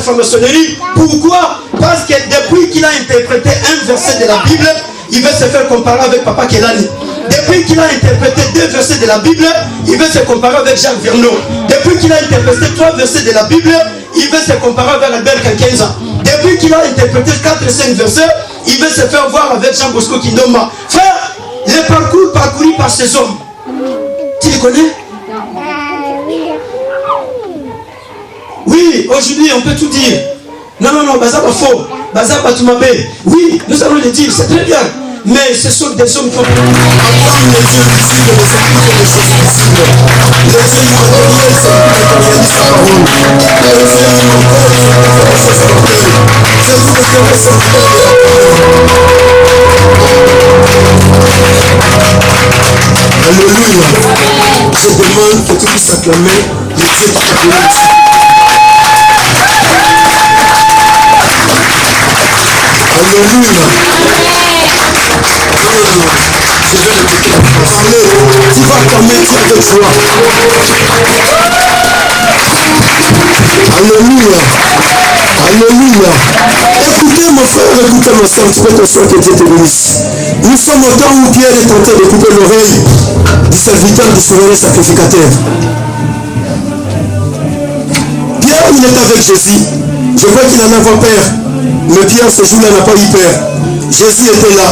franc-maçonnerie. Pourquoi? Parce que depuis qu'il a interprété un verset de la Bible, il veut se faire comparer avec Papa Kelani. Depuis qu'il a interprété 2 versets de la Bible, il veut se comparer avec Jacques Verneau. Depuis qu'il a interprété 3 versets de la Bible, il veut se comparer avec Albert Kakenza. Depuis qu'il a interprété 4 et 5 versets, il veut se faire voir avec Jean Bosco Kindoma. Frère, le parcours parcouru par ces hommes, tu les connais? Oui, aujourd'hui on peut tout dire. Non, Bazaba faux, Bazaba Toumabé. Oui, nous allons le dire, c'est très bien. Mais ce sont des hommes qui ont les dieux visibles, les esprits des choses visibles. Les dieux immatériels, c'est qui matérialise sa parole. Les dieux immortels, c'est qui fait ses orgueils. C'est vous qui êtes serviteurs de la parole. Alléluia. Je demande que tu puisses acclamer les dieux qui t'ont donné ici. Alléluia. Je vais répéter. Allez, tu vas acclamer Dieu avec joie. Alléluia. Alléluia. Écoutez mon frère, écoutez ma soeur, tu peux t'asseoir, que Dieu te bénisse. Nous sommes au temps où Pierre est tenté de couper l'oreille du serviteur du souverain sacrificateur. Pierre, il est avec Jésus. Je vois qu'il en a peur. Mais Pierre, ce jour-là, n'a pas eu peur. Jésus était là.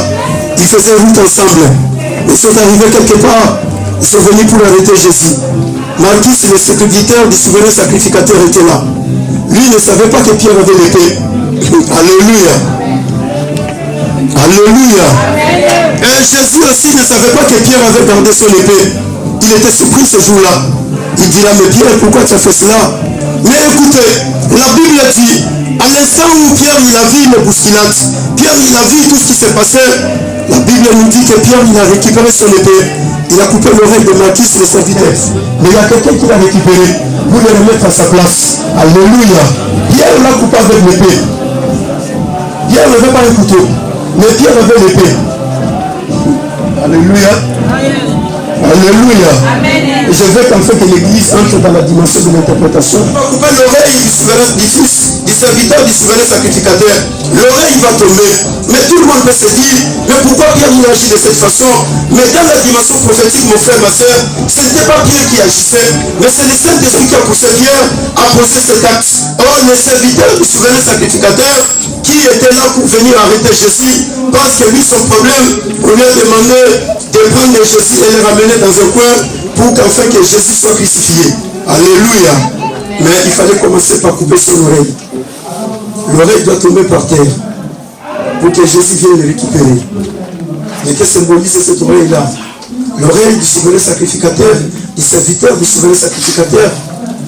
Ils faisaient route ensemble. Ils sont arrivés quelque part. Ils sont venus pour arrêter Jésus. Marcus, le serviteur du souverain sacrificateur, était là. Lui ne savait pas que Pierre avait l'épée. Alléluia. Alléluia. Et Jésus aussi ne savait pas que Pierre avait gardé son épée. Il était surpris ce jour-là. Il dira, mais Pierre, pourquoi tu as fait cela? Mais écoutez, la Bible dit, à l'instant où Pierre il a vu une bousculade, Pierre il a vu tout ce qui s'est passé, la Bible nous dit que Pierre il a récupéré son épée, il a coupé l'oreille de Marcus le serviteur. Mais il y a quelqu'un qui l'a récupéré pour le remettre à sa place. Alléluia. Pierre l'a coupé avec l'épée. Pierre n'avait pas un couteau, mais Pierre avait l'épée. Alléluia. Alléluia. Amen. Je veux qu'en fait que l'église entre dans la dimension de l'interprétation. On va couper l'oreille du souverain, du fils, du serviteur, du souverain sacrificateur. L'oreille va tomber. Mais tout le monde peut se dire, mais pourquoi Pierre il agit de cette façon? Mais dans la dimension prophétique, mon frère, ma soeur, ce n'était pas Pierre qui agissait, mais c'est le Saint-Esprit qui a poussé Pierre à poser cet acte. Or, le serviteur du souverain sacrificateur, qui était là pour venir arrêter Jésus, parce que lui, son problème, on lui a demandé de prendre Jésus et le ramener dans un coin pour qu'enfin que Jésus soit crucifié. Alléluia. Mais il fallait commencer par couper son oreille. L'oreille doit tomber par terre pour que Jésus vienne le récupérer. Mais que symbolise cette oreille-là? L'oreille du souverain sacrificateur, du serviteur du souverain sacrificateur,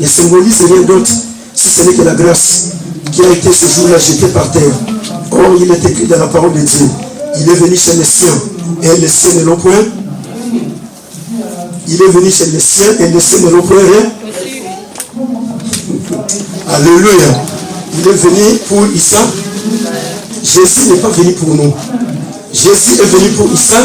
ne symbolise rien d'autre si ce n'est que la grâce qui a été ce jour-là jetée par terre. Or, il est écrit dans la parole de Dieu. Il est venu chez les siens et les siens ne l'ont point. Il est venu chez les siens et les siens ne l'ont point rien. Alléluia. Il est venu pour Issa. Jésus n'est pas venu pour nous. Jésus est venu pour Issa.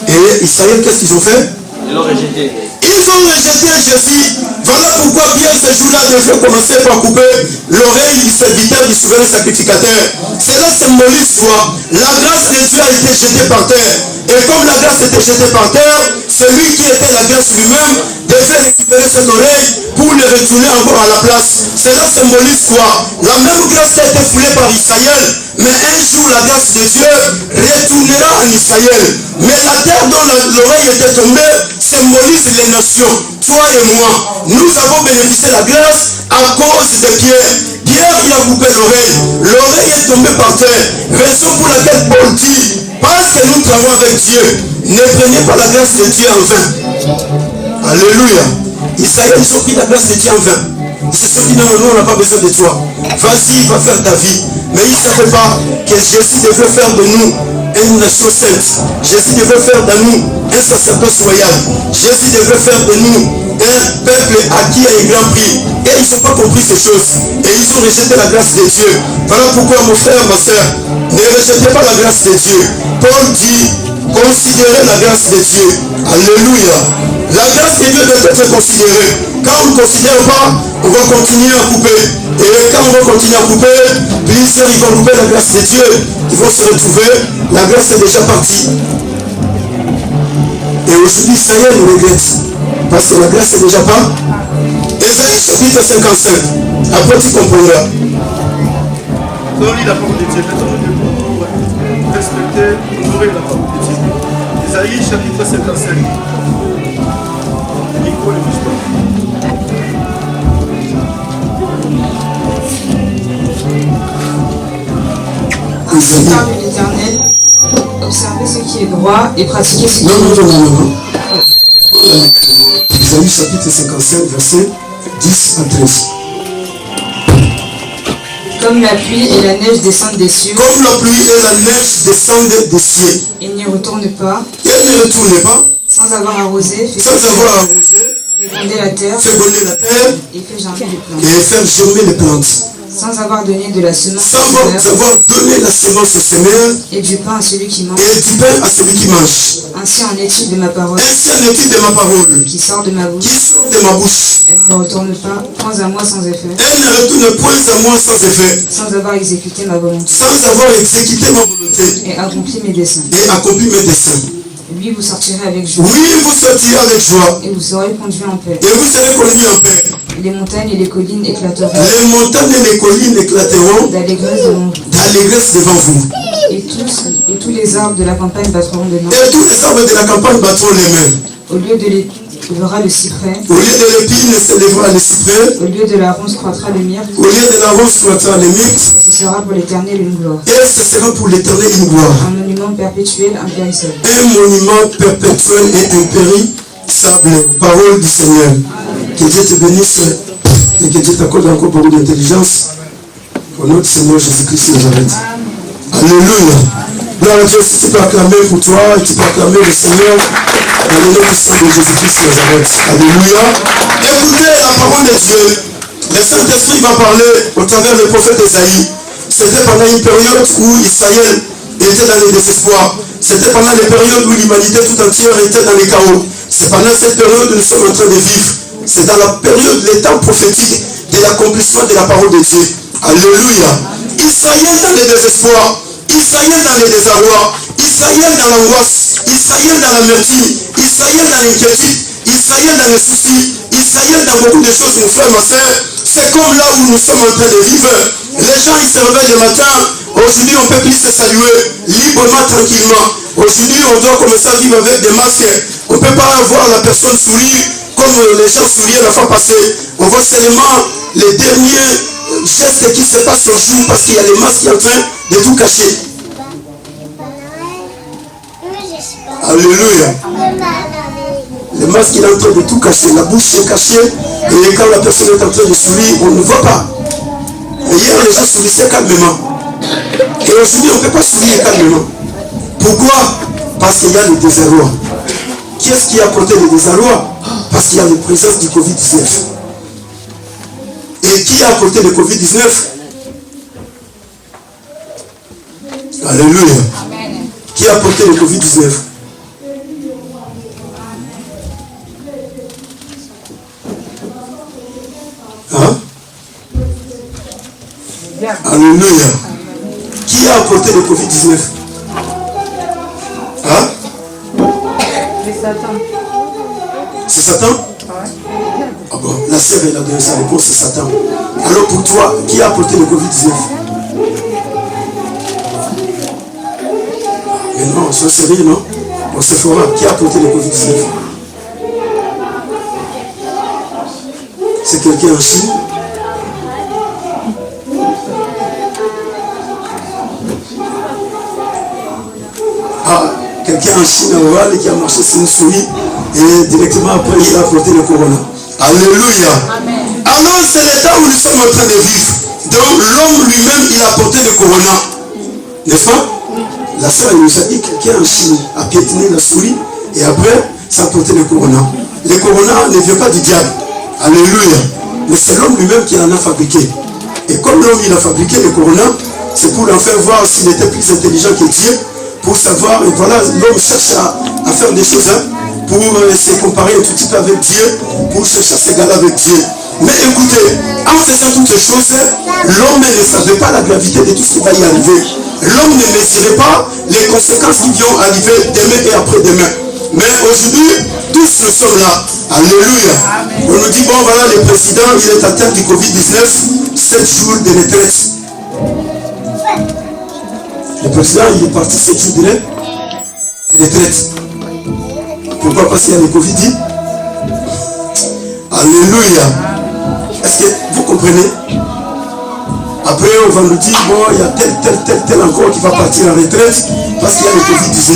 Et Israël, qu'est-ce qu'ils ont fait? Ils l'ont rejeté. Ils ont rejeté Jésus. Voilà pourquoi Pierre ce jour-là devait commencer par couper l'oreille du serviteur du souverain sacrificateur. Cela symbolise quoi? La grâce de Dieu a été jetée par terre. Et comme la grâce était jetée par terre, celui qui était la grâce lui-même devait récupérer cette oreille pour le retourner encore à la place. Cela symbolise quoi? La même grâce qui a été foulée par Israël, mais un jour la grâce de Dieu retournera en Israël. Mais la terre dont l'oreille était tombée symbolise les nations. Toi et moi, nous avons bénéficié de la grâce à cause de Pierre. Pierre, il a coupé l'oreille. L'oreille est tombée par terre. Raison pour laquelle Paul dit, parce que nous travaillons avec Dieu, ne prenez pas la grâce de Dieu en vain. Alléluia. Israël, ils ont pris la grâce de Dieu en vain. Ils se sont dit, non, on n'a pas besoin de toi. Vas-y, va faire ta vie. Mais ils ne savaient pas que Jésus devait faire de nous une nation sainte. Jésus devait faire de nous un sacerdoce royal. Jésus devait faire de nous un peuple acquis à un grand prix. Et ils n'ont pas compris ces choses. Et ils ont rejeté la grâce de Dieu. Voilà pourquoi mon frère, ma soeur, ne rejetez pas la grâce de Dieu. Paul dit, considérez la grâce de Dieu. Alléluia. La grâce de Dieu doit être considérée. Quand on ne considère pas, on va continuer à couper. Et quand on va continuer à couper, plusieurs ils vont couper la grâce de Dieu. Ils vont se retrouver. La grâce est déjà partie. Et aujourd'hui, Israël regrette. Parce que la grâce est déjà pas. Ésaïe chapitre 55. Après tu comprendras. On lit la parole de Dieu. Maintenant, respecter, honorer la parole de Dieu. Ésaïe chapitre 55. Nico le Moustoua. Ainsi parle l'Éternel, observez ce qui est droit et pratiquez ce qui est non. Ésaïe chapitre 55, verset 10 à 13. Comme la pluie et la neige descendent des cieux. Comme la pluie et la neige descendent des cieux. Il n'y retourne pas. Elle ne retourne pas. Sans avoir arrosé. Fait gronder la terre. Et fait germer les plantes. Et faire germer les plantes. Sans avoir donné de la semence sans avoir donné la semence au semeur et du pain à celui qui mange. Et du pain à celui qui mange. Ainsi en est-il de ma parole. Ainsi en est-il de ma parole. Qui sort de ma bouche. Qui sort de ma bouche. Elle ne retourne pas, point à moi sans effet. Elle ne retourne point à moi sans effet. Sans avoir exécuté ma volonté. Sans avoir exécuté ma volonté. Et accompli mes desseins. Et accompli mes desseins. Oui, vous sortirez avec joie. Oui, vous sortirez avec joie. Et vous serez conduits en paix. Et vous serez conduits en paix. Les montagnes et les collines éclateront. Les montagnes et les collines éclateront. D'allégresse devant vous. D'allégresse devant vous. Et tous les arbres de la campagne battront des mains. Et tous les arbres de la campagne battront les mains. Au lieu de l'épine lèvera le cyprès. Au lieu de l'épine se lèvera le cyprès. Au lieu de la ronce croîtra le myrte. Au lieu de la ronce croîtra le myrte. Ce sera pour l'Éternel une gloire. Et ce sera pour l'Éternel une gloire. Un monument perpétuel, impérissable. Un monument perpétuel et impérissable. Parole du Seigneur. Que Dieu te bénisse et que Dieu t'accorde encore beaucoup d'intelligence. Au nom du Seigneur Jésus-Christ de Nazareth. Alléluia. Gloire à Dieu, si tu peux acclamer pour toi et tu peux acclamer le Seigneur dans le nom puissant de Jésus-Christ de Nazareth. Alléluia. Écoutez la parole de Dieu. Le Saint-Esprit va parler au travers du prophète Esaïe. C'était pendant une période où Israël était dans le désespoir. C'était pendant les périodes où l'humanité tout entière était dans le chaos. C'est pendant cette période que nous sommes en train de vivre. C'est dans la période, les temps prophétiques de l'accomplissement de la parole de Dieu. Alléluia. Israël dans le désespoir. Israël dans le désarroi. Israël dans l'angoisse. Israël dans l'amertume. Israël dans l'inquiétude. Israël dans les soucis. Israël dans beaucoup de choses, mon frère, ma soeur. C'est comme là où nous sommes en train de vivre. Les gens, ils se réveillent le matin. Aujourd'hui, on peut plus se saluer librement, tranquillement. Aujourd'hui, on doit commencer à vivre avec des masques. On ne peut pas voir la personne sourire comme les gens souriaient la fois passée. On voit seulement les derniers gestes qui se passent au jour parce qu'il y a les masques qui sont en train de tout cacher. Alléluia. Le masque il est en train de tout cacher. La bouche est cachée. Et quand la personne est en train de sourire, on ne voit pas. Mais hier, les gens sourissaient calmement. Et aujourd'hui, on ne peut pas sourire calmement. Pourquoi? Parce qu'il y a le désarroi. Qu'est-ce qui a apporté le désarroi? Parce qu'il y a la présence du Covid-19. Et qui a apporté le Covid-19? Alléluia. Amen. Qui a apporté le Covid-19? Hein? Alléluia. Qui a apporté le Covid-19? Hein? C'est Satan. C'est Satan? Ouais. Ah bon, la sœur elle a donné sa réponse, c'est Satan. Alors pour toi, qui a apporté le Covid-19? Mais non, sois sérieux, non? On se fera. Qui a apporté le Covid-19? C'est quelqu'un en Chine? Ah, quelqu'un en Chine orale qui a marché sur une souris et directement après il a apporté le corona. Alléluia. Amen. Alors c'est l'état où nous sommes en train de vivre. Donc l'homme lui-même il a apporté le corona. N'est-ce pas? La sœur nous a dit que quelqu'un en Chine a piétiné la souris et après, ça a porté le corona. Le corona ne vient pas du diable. Alléluia. Mais c'est l'homme lui-même qui en a fabriqué. Et comme l'homme il a fabriqué le corona, c'est pour en faire voir s'il était plus intelligent que Dieu, pour savoir, et voilà, l'homme cherche à faire des choses pour se comparer un tout petit peu avec Dieu, pour chercher à s'égaler avec Dieu. Mais écoutez, en faisant toutes ces choses, l'homme ne savait pas la gravité de tout ce qui va y arriver. L'homme ne mesurait pas les conséquences qui vont arriver demain et après-demain. Mais aujourd'hui, tous nous sommes là. Alléluia. On nous dit, bon voilà, le président, il est atteint du Covid-19, 7 jours de retraite. Le président, il est parti 7 jours de retraite. Pourquoi? Parce qu'il y a le Covid. Alléluia. Est-ce que vous comprenez? Après, on va nous dire, bon, il y a tel encore qui va partir en retraite parce qu'il y a le Covid-19.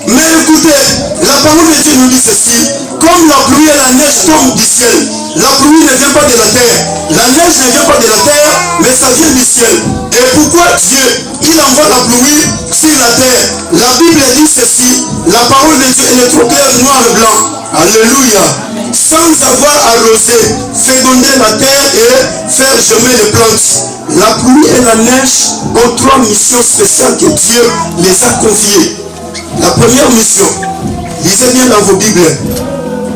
Mais écoutez, la parole de Dieu nous dit ceci: comme la pluie et la neige tombent du ciel, la pluie ne vient pas de la terre, la neige ne vient pas de la terre, mais ça vient du ciel. Et pourquoi Dieu, il envoie la pluie sur la terre? La Bible dit ceci: la parole de Dieu est trop claire, noir et blanc. Alléluia. Sans avoir arrosé, féconder la terre et faire germer les plantes. La pluie et la neige ont 3 missions spéciales que Dieu les a confiées. La première mission, lisez bien dans vos Bibles,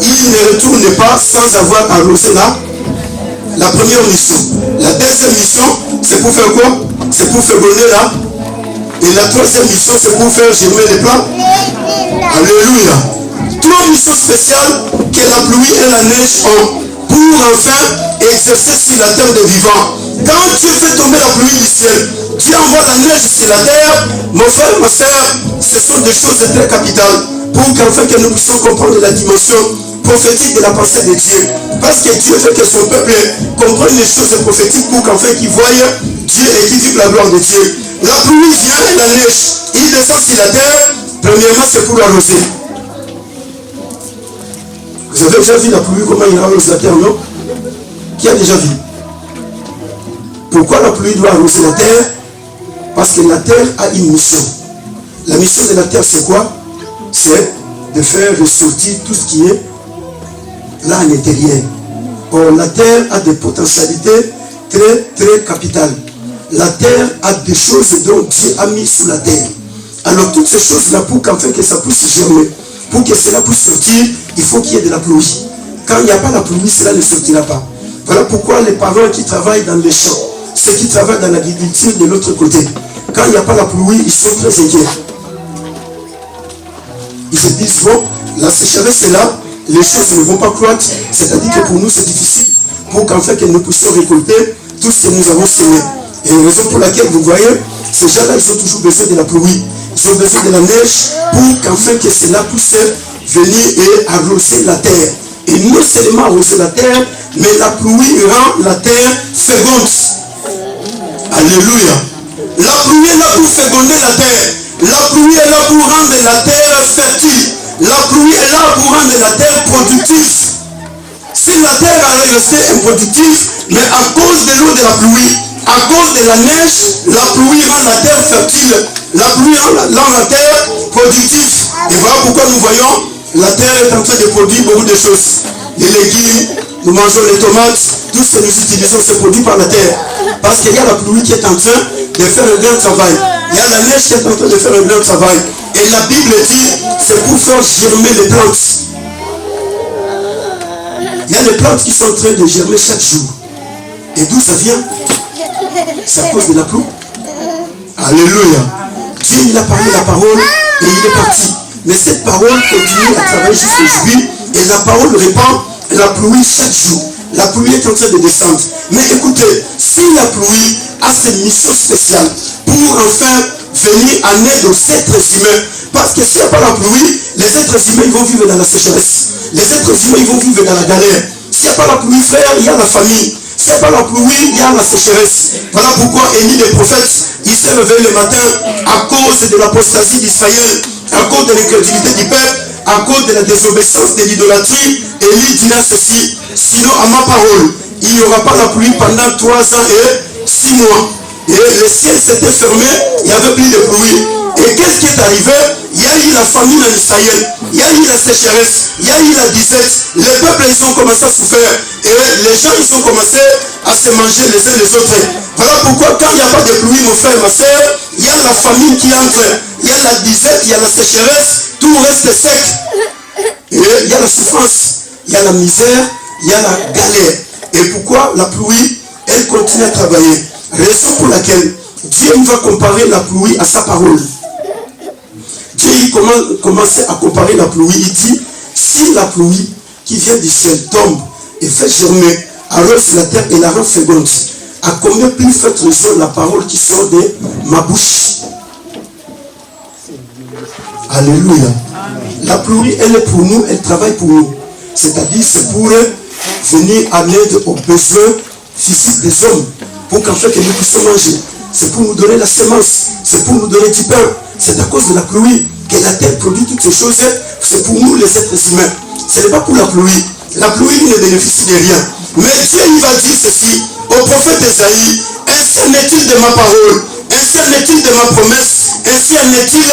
il ne retourne pas sans avoir arrosé la première mission. La deuxième mission, c'est pour faire quoi? C'est pour féconder là. Et la troisième mission, c'est pour faire germer les plantes. Alléluia. 3 missions spéciales que la pluie et la neige ont pour enfin exercer sur la terre des vivants. Quand Dieu fait tomber la pluie du ciel, Dieu envoie la neige sur la terre. Mon frère, ma soeur, ce sont des choses très capitales pour qu'enfin que nous puissions comprendre la dimension prophétique de la pensée de Dieu. Parce que Dieu veut que son peuple comprenne les choses prophétiques pour qu'enfin qu'il voie Dieu et qu'il vive la gloire de Dieu. La pluie vient et la neige, il descend sur la terre. Premièrement, c'est pour arroser. Vous avez déjà vu la pluie, comment il arrose la terre, non? Qui a déjà vu? Pourquoi la pluie doit arroser la terre? Parce que la terre a une mission. La mission de la terre, c'est quoi? C'est de faire ressortir tout ce qui est là à l'intérieur. Or, la terre a des potentialités très capitales. La terre a des choses dont Dieu a mis sous la terre. Alors, toutes ces choses-là, pour qu'enfin que ça puisse germer, pour que cela puisse sortir, il faut qu'il y ait de la pluie. Quand il n'y a pas la pluie, cela ne sortira pas. Voilà pourquoi les parents qui travaillent dans les champs, ceux qui travaillent dans l'agriculture de l'autre côté, quand il n'y a pas la pluie, ils sont très inquiets. Ils se disent, bon, la sécheresse est là, les choses ne vont pas croître, c'est-à-dire que pour nous c'est difficile, pour qu'enfin que nous puissions récolter tout ce que nous avons semé. Et la raison pour laquelle vous voyez, ces gens-là, ils ont toujours besoin de la pluie, ils ont besoin de la neige, pour qu'enfin que cela puisse venir et arroser la terre. Et non seulement arroser la terre, mais la pluie rend la terre féconde. Alléluia. La pluie est là pour féconder la terre. La pluie est là pour rendre la terre fertile. La pluie est là pour rendre la terre productive. Si la terre allait rester improductive, mais à cause de l'eau de la pluie, à cause de la neige, la pluie rend la terre fertile. La pluie rend la terre productive. Et voilà pourquoi nous voyons la terre est en train de produire beaucoup de choses. Les légumes, nous mangeons les tomates, tout ce que nous utilisons c'est produit par la terre. Parce qu'il y a la pluie qui est en train de faire un grand travail. Il y a la neige qui est en train de faire un grand travail. Et la Bible dit, c'est pour faire germer les plantes. Il y a des plantes qui sont en train de germer chaque jour. Et d'où ça vient? C'est à cause de la pluie. Alléluia. Dieu il a parlé la parole et il est parti. Mais cette parole continue à travailler jusqu'aujourd'hui et la parole répand la pluie chaque jour. La pluie est en train de descendre. Mais écoutez, si la pluie a cette mission spéciale pour enfin venir en aide aux êtres humains, parce que s'il n'y a pas la pluie, les êtres humains ils vont vivre dans la sécheresse. Les êtres humains ils vont vivre dans la galère. S'il n'y a pas la pluie, frère, il y a la famine. S'il n'y a pas la pluie, il y a la sécheresse. Voilà pourquoi Élie le prophète, il s'est réveillé le matin à cause de l'apostasie d'Israël, à cause de l'incrédulité du peuple, à cause de la désobéissance de l'idolâtrie. Élie dira ceci: sinon à ma parole, il n'y aura pas la pluie pendant 3 ans et 6 mois. Et le ciel s'était fermé, il n'y avait plus de pluie. Et qu'est-ce qui est arrivé? Il y a eu la famine en Israël, il y a eu la sécheresse, il y a eu la disette. Les peuples, ils ont commencé à souffrir. Et les gens, ils ont commencé à se manger les uns les autres. Voilà pourquoi quand il n'y a pas de pluie, mon frère, ma soeur, il y a la famine qui entre. Il y a la disette, il y a la sécheresse, tout reste sec. Et il y a la souffrance, il y a la misère, il y a la galère. Et pourquoi la pluie, elle continue à travailler? Raison pour laquelle Dieu va comparer la pluie à sa parole. Dieu commence à comparer la pluie. Il dit, si la pluie qui vient du ciel tombe et fait germer, arrose la terre et la rend féconde, à combien plus faites raison la parole qui sort de ma bouche? Alléluia. La pluie, elle est pour nous, elle travaille pour nous. C'est-à-dire, c'est pour venir en aide aux besoins physiques des hommes, pour qu'en fait que nous puissions manger. C'est pour nous donner la semence, c'est pour nous donner du pain. C'est à cause de la pluie que la terre produit toutes ces choses. C'est pour nous les êtres humains. Ce n'est pas pour la pluie. La pluie ne bénéficie de rien. Mais Dieu, il va dire ceci au prophète Esaïe: ainsi en est-il de ma parole, ainsi en est-il de ma promesse, ainsi en est-il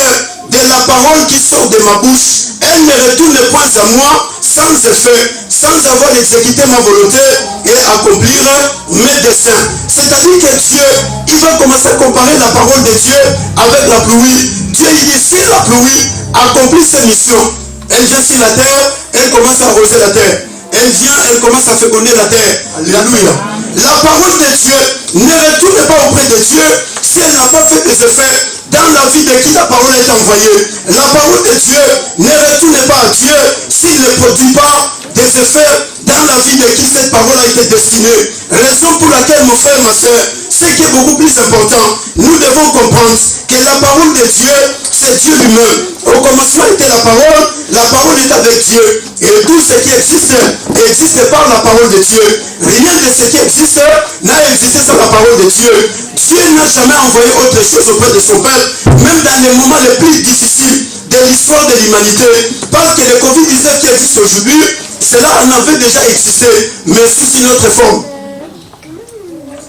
de la parole qui sort de ma bouche. Elle ne retourne point à moi sans effet, sans avoir exécuté ma volonté et accomplir mes desseins. C'est-à-dire que Dieu, il va commencer à comparer la parole de Dieu avec la pluie. Dieu, il dit, si la pluie accomplit ses missions, elle vient sur la terre, elle commence à arroser la terre. Elle vient, elle commence à féconder la terre. Alléluia. La parole de Dieu ne retourne pas auprès de Dieu si elle n'a pas fait des effets dans la vie de qui la parole est envoyée. La parole de Dieu ne retourne pas à Dieu s'il ne produit pas des effets dans la vie de qui cette parole a été destinée. Raison pour laquelle, mon frère, ma soeur, ce qui est beaucoup plus important, nous devons comprendre que la parole de Dieu, c'est Dieu lui-même. Au commencement était la parole est avec Dieu. Et tout ce qui existe par la parole de Dieu. Rien de ce qui existe n'a existé sans la parole de Dieu. Dieu n'a jamais envoyé autre chose auprès de son peuple, même dans les moments les plus difficiles de l'histoire de l'humanité. Parce que le Covid-19 qui existe aujourd'hui, cela en avait déjà existé, mais sous une autre forme.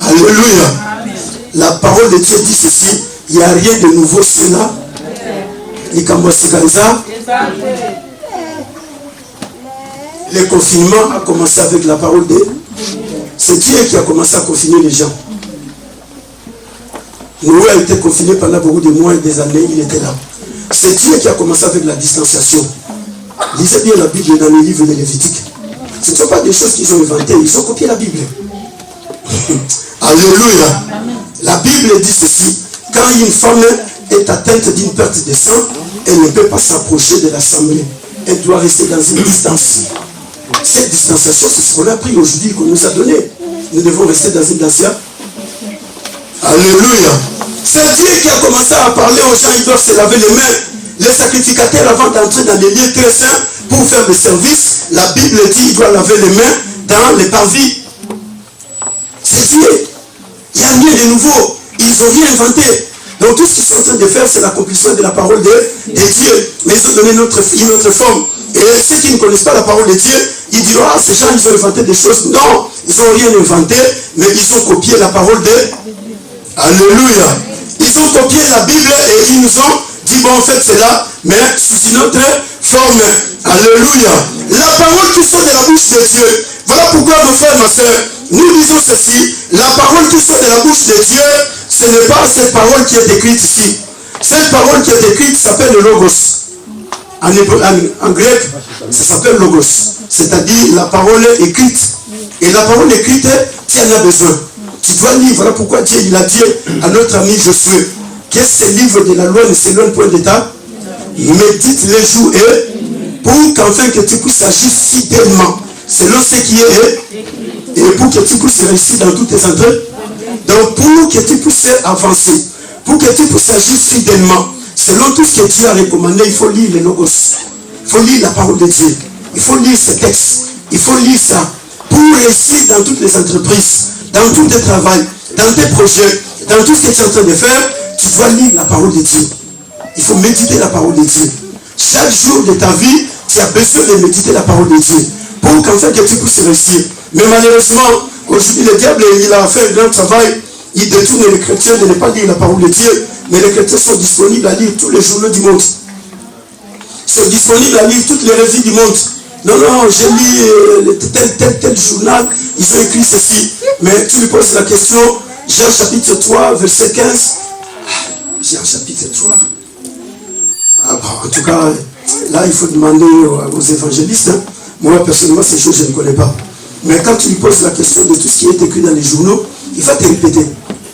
Alléluia. La parole de Dieu dit ceci: il n'y a rien de nouveau, cela. Le confinement a commencé avec la parole de... C'est Dieu qui a commencé à confiner les gens. Noé a été confiné pendant beaucoup de mois et des années, il était là. C'est Dieu qui a commencé avec la distanciation. Lisez bien la Bible dans le livre de Lévitique. Ce ne sont pas des choses qu'ils ont inventées, ils ont copié la Bible. Alléluia. La Bible dit ceci: quand une femme est atteinte d'une perte de sang, elle ne peut pas s'approcher de l'assemblée. Elle doit rester dans une distance. Cette distanciation, c'est ce qu'on a pris aujourd'hui, qu'on nous a donné. Nous devons rester dans une distance. Alléluia. C'est Dieu qui a commencé à parler aux gens, ils doivent se laver les mains. Les sacrificateurs, avant d'entrer dans les lieux très saints pour faire le service, la Bible dit qu'ils doivent laver les mains dans les parvis. C'est Dieu. Il n'y a rien de nouveau. Ils n'ont rien inventé. Donc tout ce qu'ils sont en train de faire, c'est l'accomplissement de la parole de Dieu. Mais ils ont donné une autre forme. Et ceux qui ne connaissent pas la parole de Dieu, ils diront: ah, ces gens, ils ont inventé des choses. Non, ils n'ont rien inventé, mais ils ont copié la parole de... Alléluia. Ils ont copié la Bible et ils nous ont dit: bon, en fait, c'est là, mais sous une autre forme. Alléluia. La parole qui sort de la bouche de Dieu. Voilà pourquoi, mon frère, ma soeur, nous disons ceci: la parole qui sort de la bouche de Dieu, ce n'est pas cette parole qui est écrite ici. Cette parole qui est écrite s'appelle le Logos. En grec, ça s'appelle Logos. C'est-à-dire la parole écrite. Et la parole écrite, tu en as besoin. Tu dois lire. Voilà pourquoi Dieu il a dit à notre ami Josué que ce livre de la loi ne s'éloigne point d'état. Médite les jours et pour qu'enfin que tu puisses agir fidèlement selon ce qui est et pour que tu puisses réussir dans toutes tes entrées. Donc pour que tu puisses avancer, pour que tu puisses agir fidèlement selon tout ce que Dieu a recommandé, il faut lire les Logos. Il faut lire la parole de Dieu. Il faut lire ces textes. Il faut lire ça pour réussir dans toutes les entreprises, dans tous tes travaux, dans tes projets, dans tout ce que tu es en train de faire. Tu dois lire la parole de Dieu. Il faut méditer la parole de Dieu. Chaque jour de ta vie, tu as besoin de méditer la parole de Dieu pour qu'en fait que tu puisses réussir. Mais malheureusement, aujourd'hui le diable il a fait un grand travail. Il détourne les chrétiens de ne pas lire la parole de Dieu. Mais les chrétiens sont disponibles à lire tous les journaux du monde. Ils sont disponibles à lire toutes les revues du monde. Non, j'ai lu tel journal, ils ont écrit ceci. Mais tu lui poses la question, Jean chapitre 3, verset 15. Jean chapitre 3. En tout cas, là, il faut demander aux évangélistes. Hein. Moi, personnellement, ces choses, je ne connais pas. Mais quand tu lui poses la question de tout ce qui est écrit dans les journaux, il va te répéter.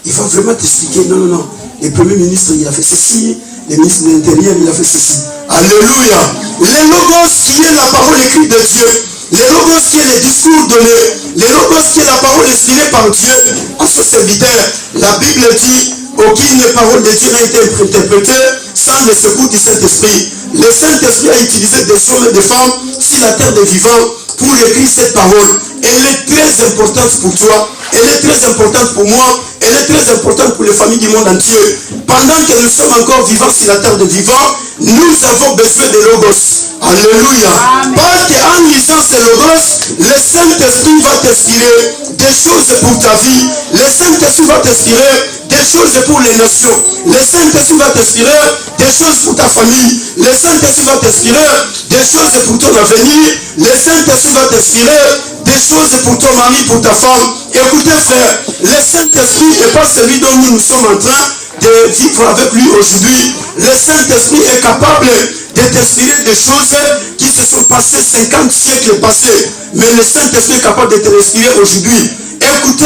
Il va vraiment t'expliquer. Non. Le premier ministre, il a fait ceci. Le ministre de l'Intérieur, il a fait ceci. Alléluia. Les logos qui est la parole écrite de Dieu. Les logos qui est le discours donné. Les logos qui est la parole inspirée par Dieu à son serviteur. La Bible dit, aucune parole de Dieu n'a été interprétée sans le secours du Saint-Esprit. Le Saint-Esprit a utilisé des hommes et des femmes sur la terre des vivants pour écrire cette parole. Elle est très importante pour toi. Elle est très importante pour moi. Elle est très importante pour les familles du monde entier. Pendant que nous sommes encore vivants sur la terre des vivants, nous avons besoin de logos. Alléluia. Parce qu'en lisant ces logos, le Saint-Esprit va t'inspirer des choses pour ta vie. Le Saint-Esprit va t'inspirer des choses pour les nations. Le Saint-Esprit va t'inspirer des choses pour ta famille. Le Saint-Esprit va t'inspirer des choses pour ton avenir. Le Saint-Esprit va t'inspirer des choses pour ton mari, pour ta femme. Écoutez frère, le Saint-Esprit n'est pas celui dont nous sommes en train de vivre avec lui aujourd'hui. Le Saint-Esprit est capable de t'inspirer des choses qui se sont passées 50 siècles passés. Mais le Saint-Esprit est capable de te respirer aujourd'hui. Écoutez,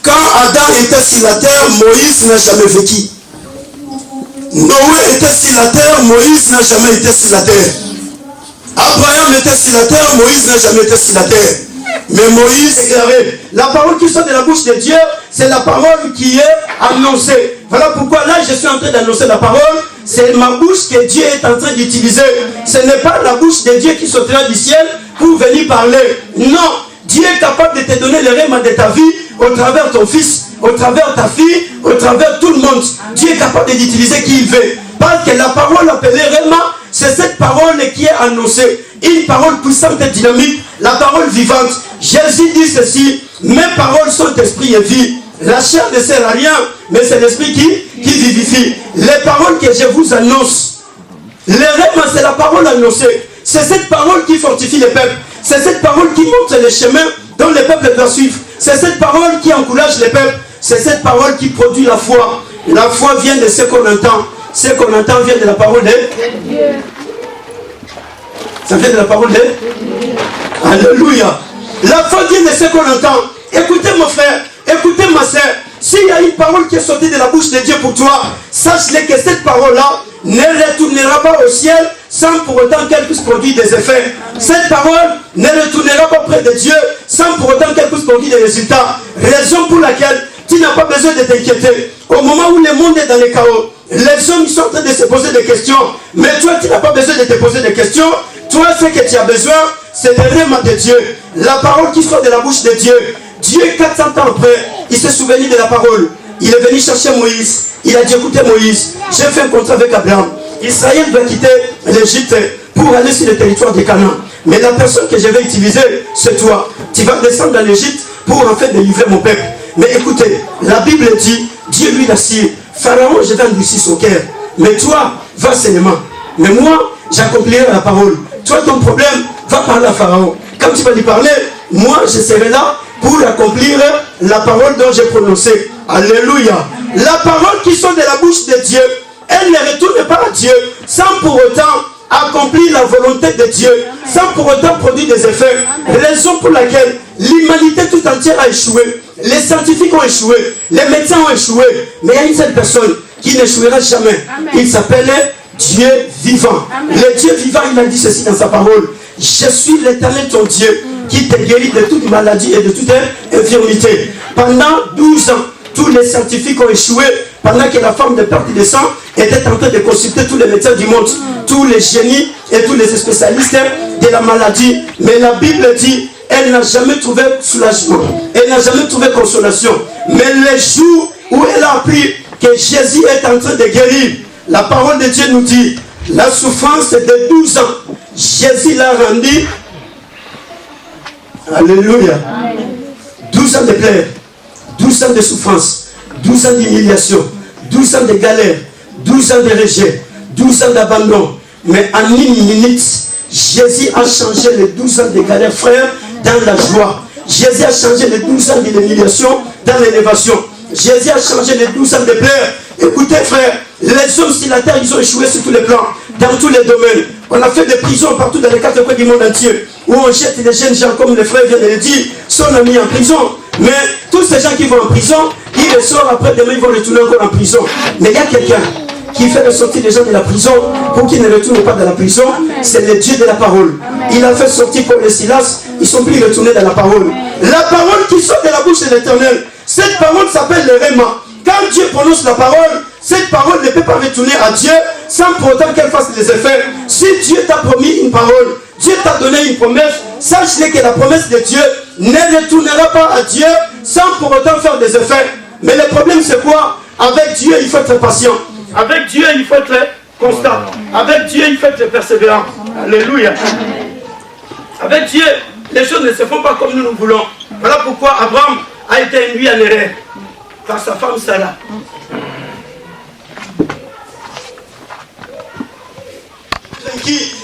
quand Adam était sur la terre, Moïse n'a jamais vécu. Noé était sur la terre, Moïse n'a jamais été sur la terre. Abraham était sur la terre, Moïse n'a jamais été sur la terre. Mais Moïse est déclaré. La parole qui sort de la bouche de Dieu, c'est la parole qui est annoncée. Voilà pourquoi là, je suis en train d'annoncer la parole. C'est ma bouche que Dieu est en train d'utiliser. Ce n'est pas la bouche de Dieu qui sortira du ciel pour venir parler. Non, Dieu est capable de te donner le rêve de ta vie au travers de ton fils, au travers de ta fille, au travers de tout le monde. Dieu est capable d'utiliser qui il veut. Parce que la parole appelée Réma, c'est cette parole qui est annoncée. Une parole puissante et dynamique, la parole vivante. Jésus dit ceci, mes paroles sont esprit et vie. La chair ne sert à rien, mais c'est l'esprit qui vivifie. Les paroles que je vous annonce, les Réma, c'est la parole annoncée. C'est cette parole qui fortifie les peuples. C'est cette parole qui montre les chemins dont les peuples doivent suivre. C'est cette parole qui encourage les peuples. C'est cette parole qui produit la foi. La foi vient de ce qu'on entend. Ce qu'on entend vient de la parole de Dieu. Ça vient de la parole de Dieu. Alléluia. La foi vient de ce qu'on entend. Écoutez mon frère, écoutez ma soeur. S'il y a une parole qui est sortie de la bouche de Dieu pour toi, sache-le que cette parole-là ne retournera pas au ciel sans pour autant qu'elle puisse produire des effets. Cette parole ne retournera pas près de Dieu sans pour autant qu'elle puisse produire des résultats. Raison pour laquelle tu n'as pas besoin de t'inquiéter. Au moment où le monde est dans le chaos, les hommes sont en train de se poser des questions. Mais toi, tu n'as pas besoin de te poser des questions. Toi, ce que tu as besoin, c'est le rêve de Dieu. La parole qui sort de la bouche de Dieu. Dieu, 400 ans après, il s'est souvenu de la parole. Il est venu chercher Moïse. Il a dit, écoutez Moïse, j'ai fait un contrat avec Abraham. Israël doit quitter l'Égypte pour aller sur le territoire de Canaan. Mais la personne que je vais utiliser, c'est toi. Tu vas descendre dans l'Égypte pour en fait délivrer mon peuple. Mais écoutez, la Bible dit, Dieu lui assure, Pharaon, je vais endurcir son cœur. Mais toi, va seulement. Mais moi, j'accomplirai la parole. Toi, ton problème, va parler à Pharaon. Quand tu vas lui parler, moi, je serai là pour accomplir la parole dont j'ai prononcé. Alléluia. La parole qui sort de la bouche de Dieu, elle ne retourne pas à Dieu sans pour autant accomplir la volonté de Dieu, sans pour autant produire des effets. Raison pour laquelle l'humanité tout entière a échoué. Les scientifiques ont échoué, les médecins ont échoué. Mais il y a une seule personne qui n'échouera jamais. Il s'appelle Dieu vivant. Amen. Le Dieu vivant, il a dit ceci dans sa parole. Je suis l'Éternel ton Dieu qui te guérit de toute maladie et de toute infirmité. Pendant 12 ans, tous les scientifiques ont échoué. Pendant que la femme de perte de sang était en train de consulter tous les médecins du monde, tous les génies et tous les spécialistes de la maladie. Mais la Bible dit, elle n'a jamais trouvé soulagement. Elle n'a jamais trouvé consolation. Mais le jour où elle a appris que Jésus est en train de guérir, la parole de Dieu nous dit, la souffrance de 12 ans, Jésus l'a rendu. Alléluia. 12 ans de pleurs, 12 ans de souffrance, 12 ans d'humiliation, 12 ans de galère, 12 ans de rejet, 12 ans d'abandon. Mais en une minute, Jésus a changé les 12 ans de galère, frère, dans la joie. Jésus a changé les 12 ans de l'humiliation dans l'élévation. Jésus a changé les 12 ans de pleurs. Écoutez, frère, les hommes sur la terre, ils ont échoué sur tous les plans, dans tous les domaines. On a fait des prisons partout dans les quatre coins du monde entier, où on jette les jeunes gens, comme les frères viennent de le dire, sont mis en prison. Mais tous ces gens qui vont en prison, ils ressortent après, demain ils vont retourner encore en prison. Mais il y a quelqu'un qui fait ressortir les gens de la prison pour qu'ils ne retournent pas dans la prison. C'est le Dieu de la parole. Il a fait sortir Paul et Silas, ils sont plus retournés dans la parole. La parole qui sort de la bouche de l'Éternel, cette parole s'appelle le Réma. Quand Dieu prononce la parole, cette parole ne peut pas retourner à Dieu sans pour autant qu'elle fasse des effets. Si Dieu t'a promis une parole, Dieu t'a donné une promesse, sache-le que la promesse de Dieu ne retournera pas à Dieu sans pour autant faire des effets. Mais le problème c'est quoi? Avec Dieu, il faut être patient. Avec Dieu, il faut être constant. Avec Dieu, il faut être persévérant. Alléluia. Avec Dieu, les choses ne se font pas comme nous nous voulons. Voilà pourquoi Abraham a été induit en erreur par sa femme Sarah.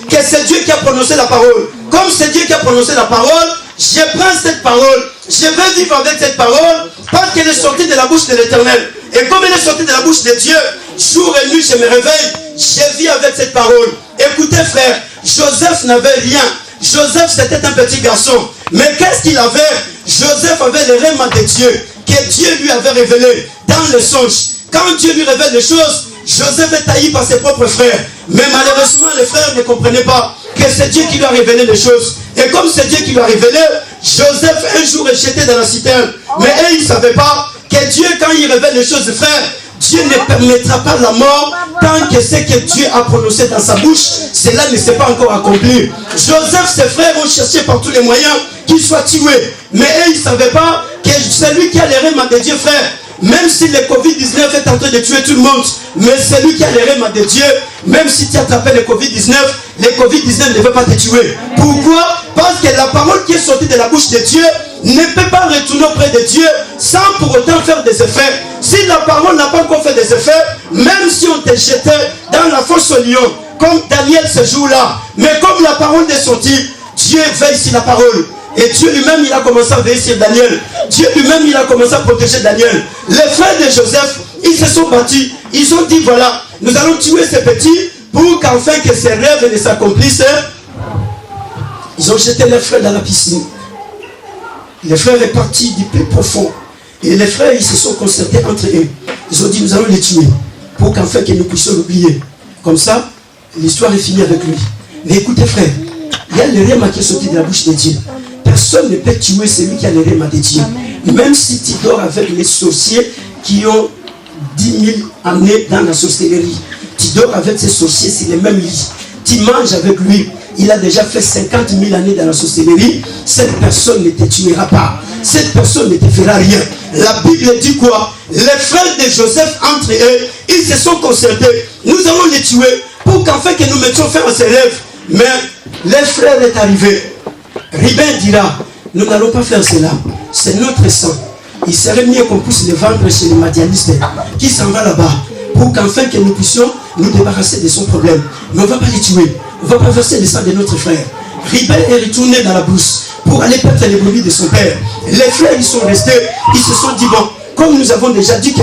Que c'est Dieu qui a prononcé la parole. Comme c'est Dieu qui a prononcé la parole, je prends cette parole, je vais vivre avec cette parole, parce qu'elle est sortie de la bouche de l'Éternel. Et comme elle est sortie de la bouche de Dieu, jour et nuit je me réveille, je vis avec cette parole. Écoutez frère, Joseph n'avait rien. Joseph c'était un petit garçon. Mais qu'est-ce qu'il avait? Joseph avait le réma de Dieu, que Dieu lui avait révélé dans le songe. Quand Dieu lui révèle des choses, Joseph est haï par ses propres frères. Mais malheureusement, les frères ne comprenaient pas que c'est Dieu qui lui a révélé les choses. Et comme c'est Dieu qui lui a révélé, Joseph un jour est jeté dans la citerne. Mais eux, ils ne savaient pas que Dieu, quand il révèle les choses, frère, Dieu ne permettra pas la mort tant que ce que Dieu a prononcé dans sa bouche, cela ne s'est pas encore accompli. Joseph, ses frères ont cherché par tous les moyens qu'il soit tué. Mais eux, ils ne savaient pas que celui qui a les rémas de Dieu, frère, même si le Covid-19 est en train de tuer tout le monde, mais celui qui a les rémas de Dieu, même si tu as attrapé le Covid-19, le Covid-19 ne veut pas te tuer. Pourquoi? Parce que la parole qui est sortie de la bouche de Dieu ne peut pas retourner auprès de Dieu sans pour autant faire des effets. Si la parole n'a pas encore fait des effets, même si on te jetait dans la fosse au lion, comme Daniel ce jour-là, mais comme la parole est sortie, Dieu veille sur la parole. Et Dieu lui-même, il a commencé à veiller sur Daniel. Dieu lui-même, il a commencé à protéger Daniel. Les frères de Joseph, ils se sont battus. Ils ont dit, voilà, nous allons tuer ces petits pour qu'enfin que ces rêves ne s'accomplissent. Ils ont jeté leurs frères dans la piscine. Les frères sont partis du plus profond. Et les frères, ils se sont concertés entre eux. Ils ont dit, nous allons les tuer pour qu'enfin que nous puissions l'oublier. Comme ça, l'histoire est finie avec lui. Mais écoutez, frère, il y a le réma qui est sorti de la bouche de Dieu. Personne ne peut tuer celui qui a le réma de Dieu. Même si tu dors avec les sorciers qui ont 10 000 années dans la sorcellerie. Tu dors avec ces sorciers sur les mêmes lits. Tu manges avec lui. Il a déjà fait 50 000 années dans la sorcellerie. Cette personne ne te tuera pas. Cette personne ne te fera rien. La Bible dit quoi? Les frères de Joseph, entre eux, ils se sont concertés. Nous allons les tuer pour qu'enfin que nous mettions fin à ces rêves. Mais les frères est arrivé. Ribin dira, nous n'allons pas faire cela. C'est notre sang. Il serait mieux qu'on puisse le vendre chez les madianistes qui s'en va là-bas pour qu'enfin que nous puissions nous débarrasser de son problème. Mais on ne va pas les tuer. On va pas verser le sang de notre frère. Ribin est retourné dans la brousse pour aller perdre les brebis de son père. Les frères, ils sont restés. Ils se sont dit, bon, comme nous avons déjà dit que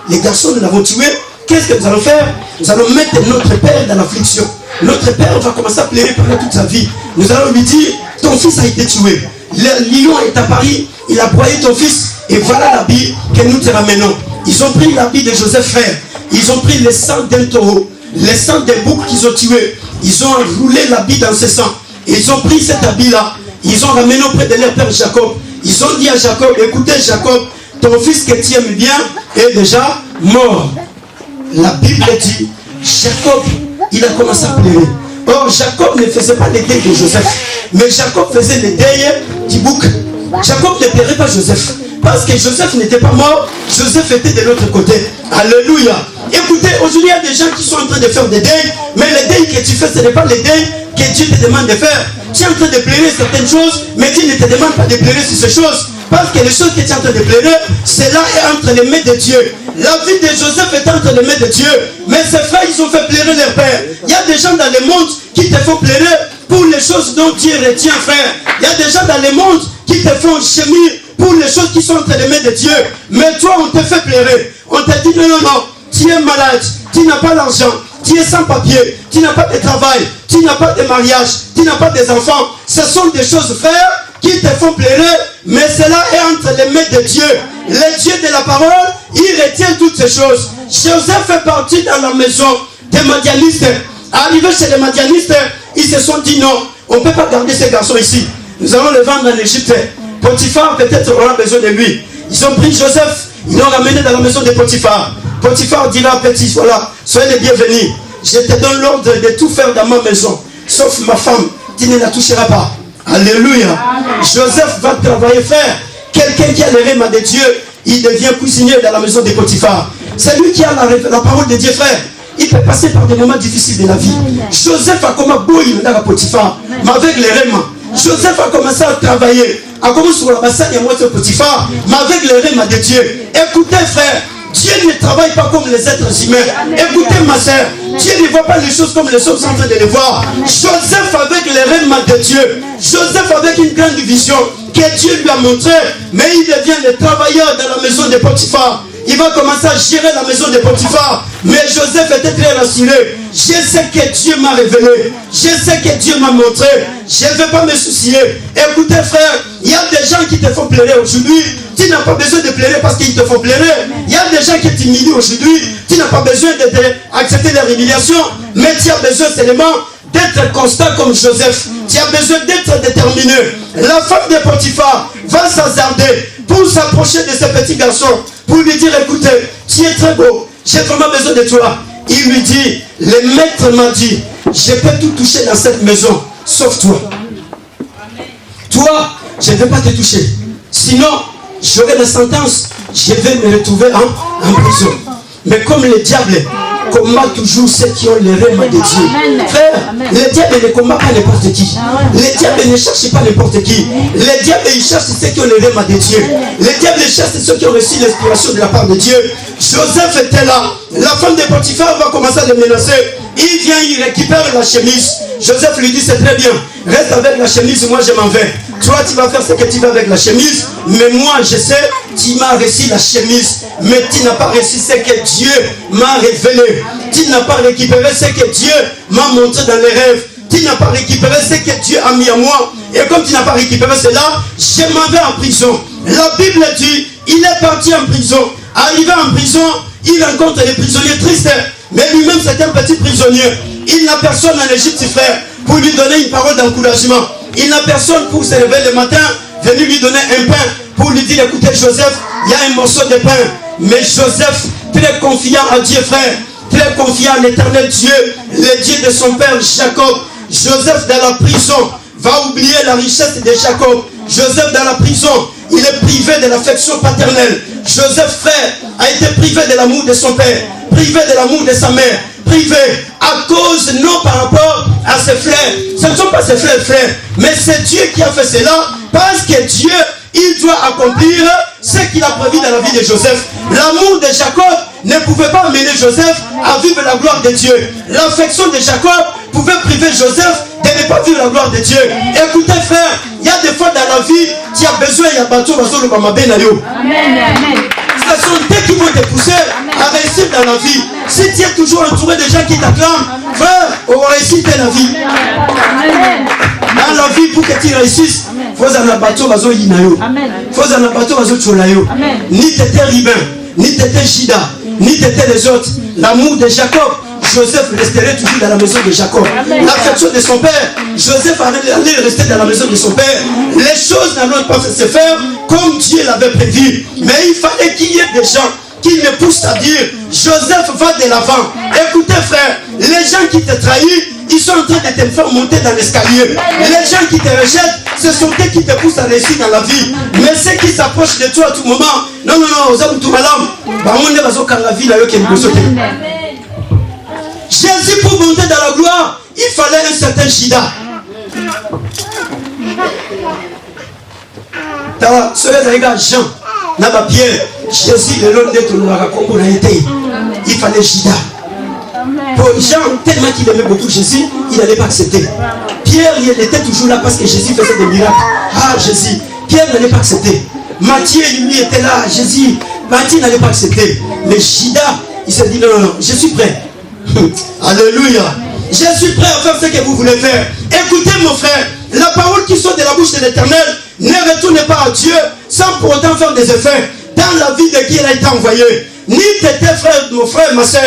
les garçons nous l'avons tué, qu'est-ce que nous allons faire? Nous allons mettre notre père dans l'affliction. Notre père va commencer à pleurer pendant toute sa vie. Nous allons lui dire, ton fils a été tué. Le lion est à Paris, il a broyé ton fils. Et voilà l'habit que nous te ramenons. Ils ont pris l'habit de Joseph frère. Ils ont pris le sang d'un taureau, le sang des boucs qu'ils ont tués. Ils ont roulé l'habit dans ce sang. Et ils ont pris cet habit-là. Ils ont ramené auprès de leur père Jacob. Ils ont dit à Jacob, écoutez Jacob, ton fils que tu aimes bien est déjà mort. La Bible dit, Jacob, il a commencé à pleurer. Or, Jacob ne faisait pas le deuil de Joseph, mais Jacob faisait le deuil du bouc. Jacob ne pleurait pas Joseph, parce que Joseph n'était pas mort, Joseph était de l'autre côté. Alléluia. Écoutez, aujourd'hui, il y a des gens qui sont en train de faire des deuils, mais le deuil que tu fais, ce n'est pas le deuil que Dieu te demande de faire. Tu es en train de pleurer certaines choses, mais Dieu ne te demande pas de pleurer sur ces choses. Parce que les choses que tu es en train de pleurer, cela est entre les mains de Dieu. La vie de Joseph est entre les mains de Dieu. Mais ses frères, ils ont fait pleurer leur père. Il y a des gens dans le monde qui te font pleurer pour les choses dont Dieu retient, frère. Il y a des gens dans le monde qui te font gémir pour les choses qui sont entre les mains de Dieu. Mais toi, on te fait pleurer. On te dit non, tu es malade, tu n'as pas l'argent, tu es sans papier, tu n'as pas de travail, tu n'as pas de mariage, tu n'as pas d'enfants. Ce sont des choses, frère, qui te font pleurer, mais cela est entre les mains de Dieu. Le Dieu de la parole, il retient toutes ces choses. Joseph fait partie dans la maison des Madianistes. Arrivé chez les Madianistes, ils se sont dit non, on ne peut pas garder ces garçons ici. Nous allons le vendre en Égypte. Potiphar peut-être aura besoin de lui. Ils ont pris Joseph, ils l'ont ramené dans la maison de Potiphar. Potiphar dit là, petit, voilà, soyez les bienvenus. Je te donne l'ordre de tout faire dans ma maison, sauf ma femme, tu ne la toucheras pas. Alléluia. Amen. Joseph va travailler, faire. Quelqu'un qui a le rêve de Dieu, il devient cuisinier dans la maison de Potiphar. C'est lui qui a la parole de Dieu, frère. Il peut passer par des moments difficiles de la vie. Joseph a commencé à bouillir dans la Potiphar, mais avec les rêves. Joseph a commencé à travailler. A commencé sur la bassine et moi de Potiphar, mais avec les rêves de Dieu. Écoutez, frère. Dieu ne travaille pas comme les êtres humains. Écoutez ma soeur, Dieu ne voit pas les choses comme les hommes sont en train de les voir. Joseph avec les rêves de Dieu, Joseph avec une grande vision que Dieu lui a montré, mais il devient le travailleur dans la maison de Potiphar. Il va commencer à gérer la maison de Potiphar. Mais Joseph était très rassuré. Je sais que Dieu m'a révélé. Je sais que Dieu m'a montré. Je ne vais pas me soucier. Écoutez frère, il y a des gens qui te font pleurer aujourd'hui. Tu n'as pas besoin de pleurer parce qu'ils te font pleurer. Il y a des gens qui t'humilient aujourd'hui. Tu n'as pas besoin d'accepter leur humiliation. Mais tu as besoin seulement d'être constant comme Joseph. Tu as besoin d'être déterminé. La femme de Potiphar va s'hasarder pour s'approcher de ce petit garçon, pour lui dire, écoutez, tu es très beau, j'ai vraiment besoin de toi. Il lui dit, le maître m'a dit, je peux tout toucher dans cette maison, sauf toi. Toi, je ne vais pas te toucher. Sinon, j'aurai la sentence, je vais me retrouver en prison. Mais comme le diable combat toujours ceux qui ont les rêves de Dieu. Frère, le diable ne combat pas n'importe qui. Le diable ne cherche pas n'importe qui. Le diable, il cherche ceux qui ont les rêves de Dieu. Le diable cherche ceux qui ont reçu l'inspiration de la part de Dieu. Joseph était là. La femme de Potiphar va commencer à le menacer. Il vient, il récupère la chemise. Joseph lui dit, c'est très bien. Reste avec la chemise, moi je m'en vais. Toi, tu vas faire ce que tu veux avec la chemise. Mais moi, je sais, tu m'as reçu la chemise. Mais tu n'as pas reçu ce que Dieu m'a révélé. Tu n'as pas récupéré ce que Dieu m'a montré dans les rêves. Tu n'as pas récupéré ce que Dieu a mis à moi. Et comme tu n'as pas récupéré cela, je m'en vais en prison. La Bible dit, il est parti en prison. Arrivé en prison, il rencontre les prisonniers tristes. Mais lui-même, c'est un petit prisonnier. Il n'a personne en Égypte, frère, pour lui donner une parole d'encouragement. Il n'a personne pour se lever le matin, venir lui donner un pain, pour lui dire, écoutez Joseph, il y a un morceau de pain. Mais Joseph, très confiant à Dieu, frère, très confiant à l'éternel Dieu, le Dieu de son père Jacob. Joseph dans la prison va oublier la richesse de Jacob. Joseph dans la prison, il est privé de l'affection paternelle. Joseph, frère, a été privé de l'amour de son père, privé de l'amour de sa mère, privé à cause, non par rapport à ses frères. Ce ne sont pas ses frères, mais c'est Dieu qui a fait cela, parce que Dieu, il doit accomplir ce qu'il a prévu dans la vie de Joseph. L'amour de Jacob ne pouvait pas amener Joseph à vivre la gloire de Dieu. L'affection de Jacob pouvait priver Joseph de ne pas vivre la gloire de Dieu. Écoutez frère, il y a des fois dans la vie, tu as besoin, il y a bateau, ce sont eux qui vont te pousser à réussir dans la vie. Si tu es toujours entouré de gens qui t'acclament, frère, on va réussir dans la vie. Dans la vie, pour que tu réussisses, il faut un bateau, il faut un bateau, ni t'étais Ribin, ni t'étais Shida, ni t'étais les autres. L'amour de Jacob, Joseph resterait toujours dans la maison de Jacob. L'affection de son père, Joseph allait rester dans la maison de son père. Les choses n'allaient pas se faire comme Dieu l'avait prévu. Mais il fallait qu'il y ait des gens qui me poussent à dire, Joseph va de l'avant. Écoutez frère, les gens qui te trahissent, ils sont en train de te faire monter dans l'escalier. Les gens qui te rejettent, ce sont eux qui te poussent à réussir dans la vie. Mais ceux qui s'approchent de toi à tout moment, non, Jésus, pour monter dans la gloire, il fallait un certain Shida. Jean, Pierre, Jésus, le long de il fallait Judas. Pour Jean, tellement qu'il aimait beaucoup Jésus, il n'allait pas accepter. Pierre, il était toujours là parce que Jésus faisait des miracles. Ah, Jésus. Pierre n'allait pas accepter. Matthieu, lui, était là. Jésus, Matthieu n'allait pas accepter. Mais Judas, il s'est dit non, non, je suis prêt. Alléluia. Je suis prêt à faire ce que vous voulez faire. Écoutez, mon frère, la parole qui sort de la bouche de l'Éternel ne retourne pas à Dieu sans pour autant faire des effets dans la vie de qui elle a été envoyée. Ni tes frères, mon frère, ma soeur,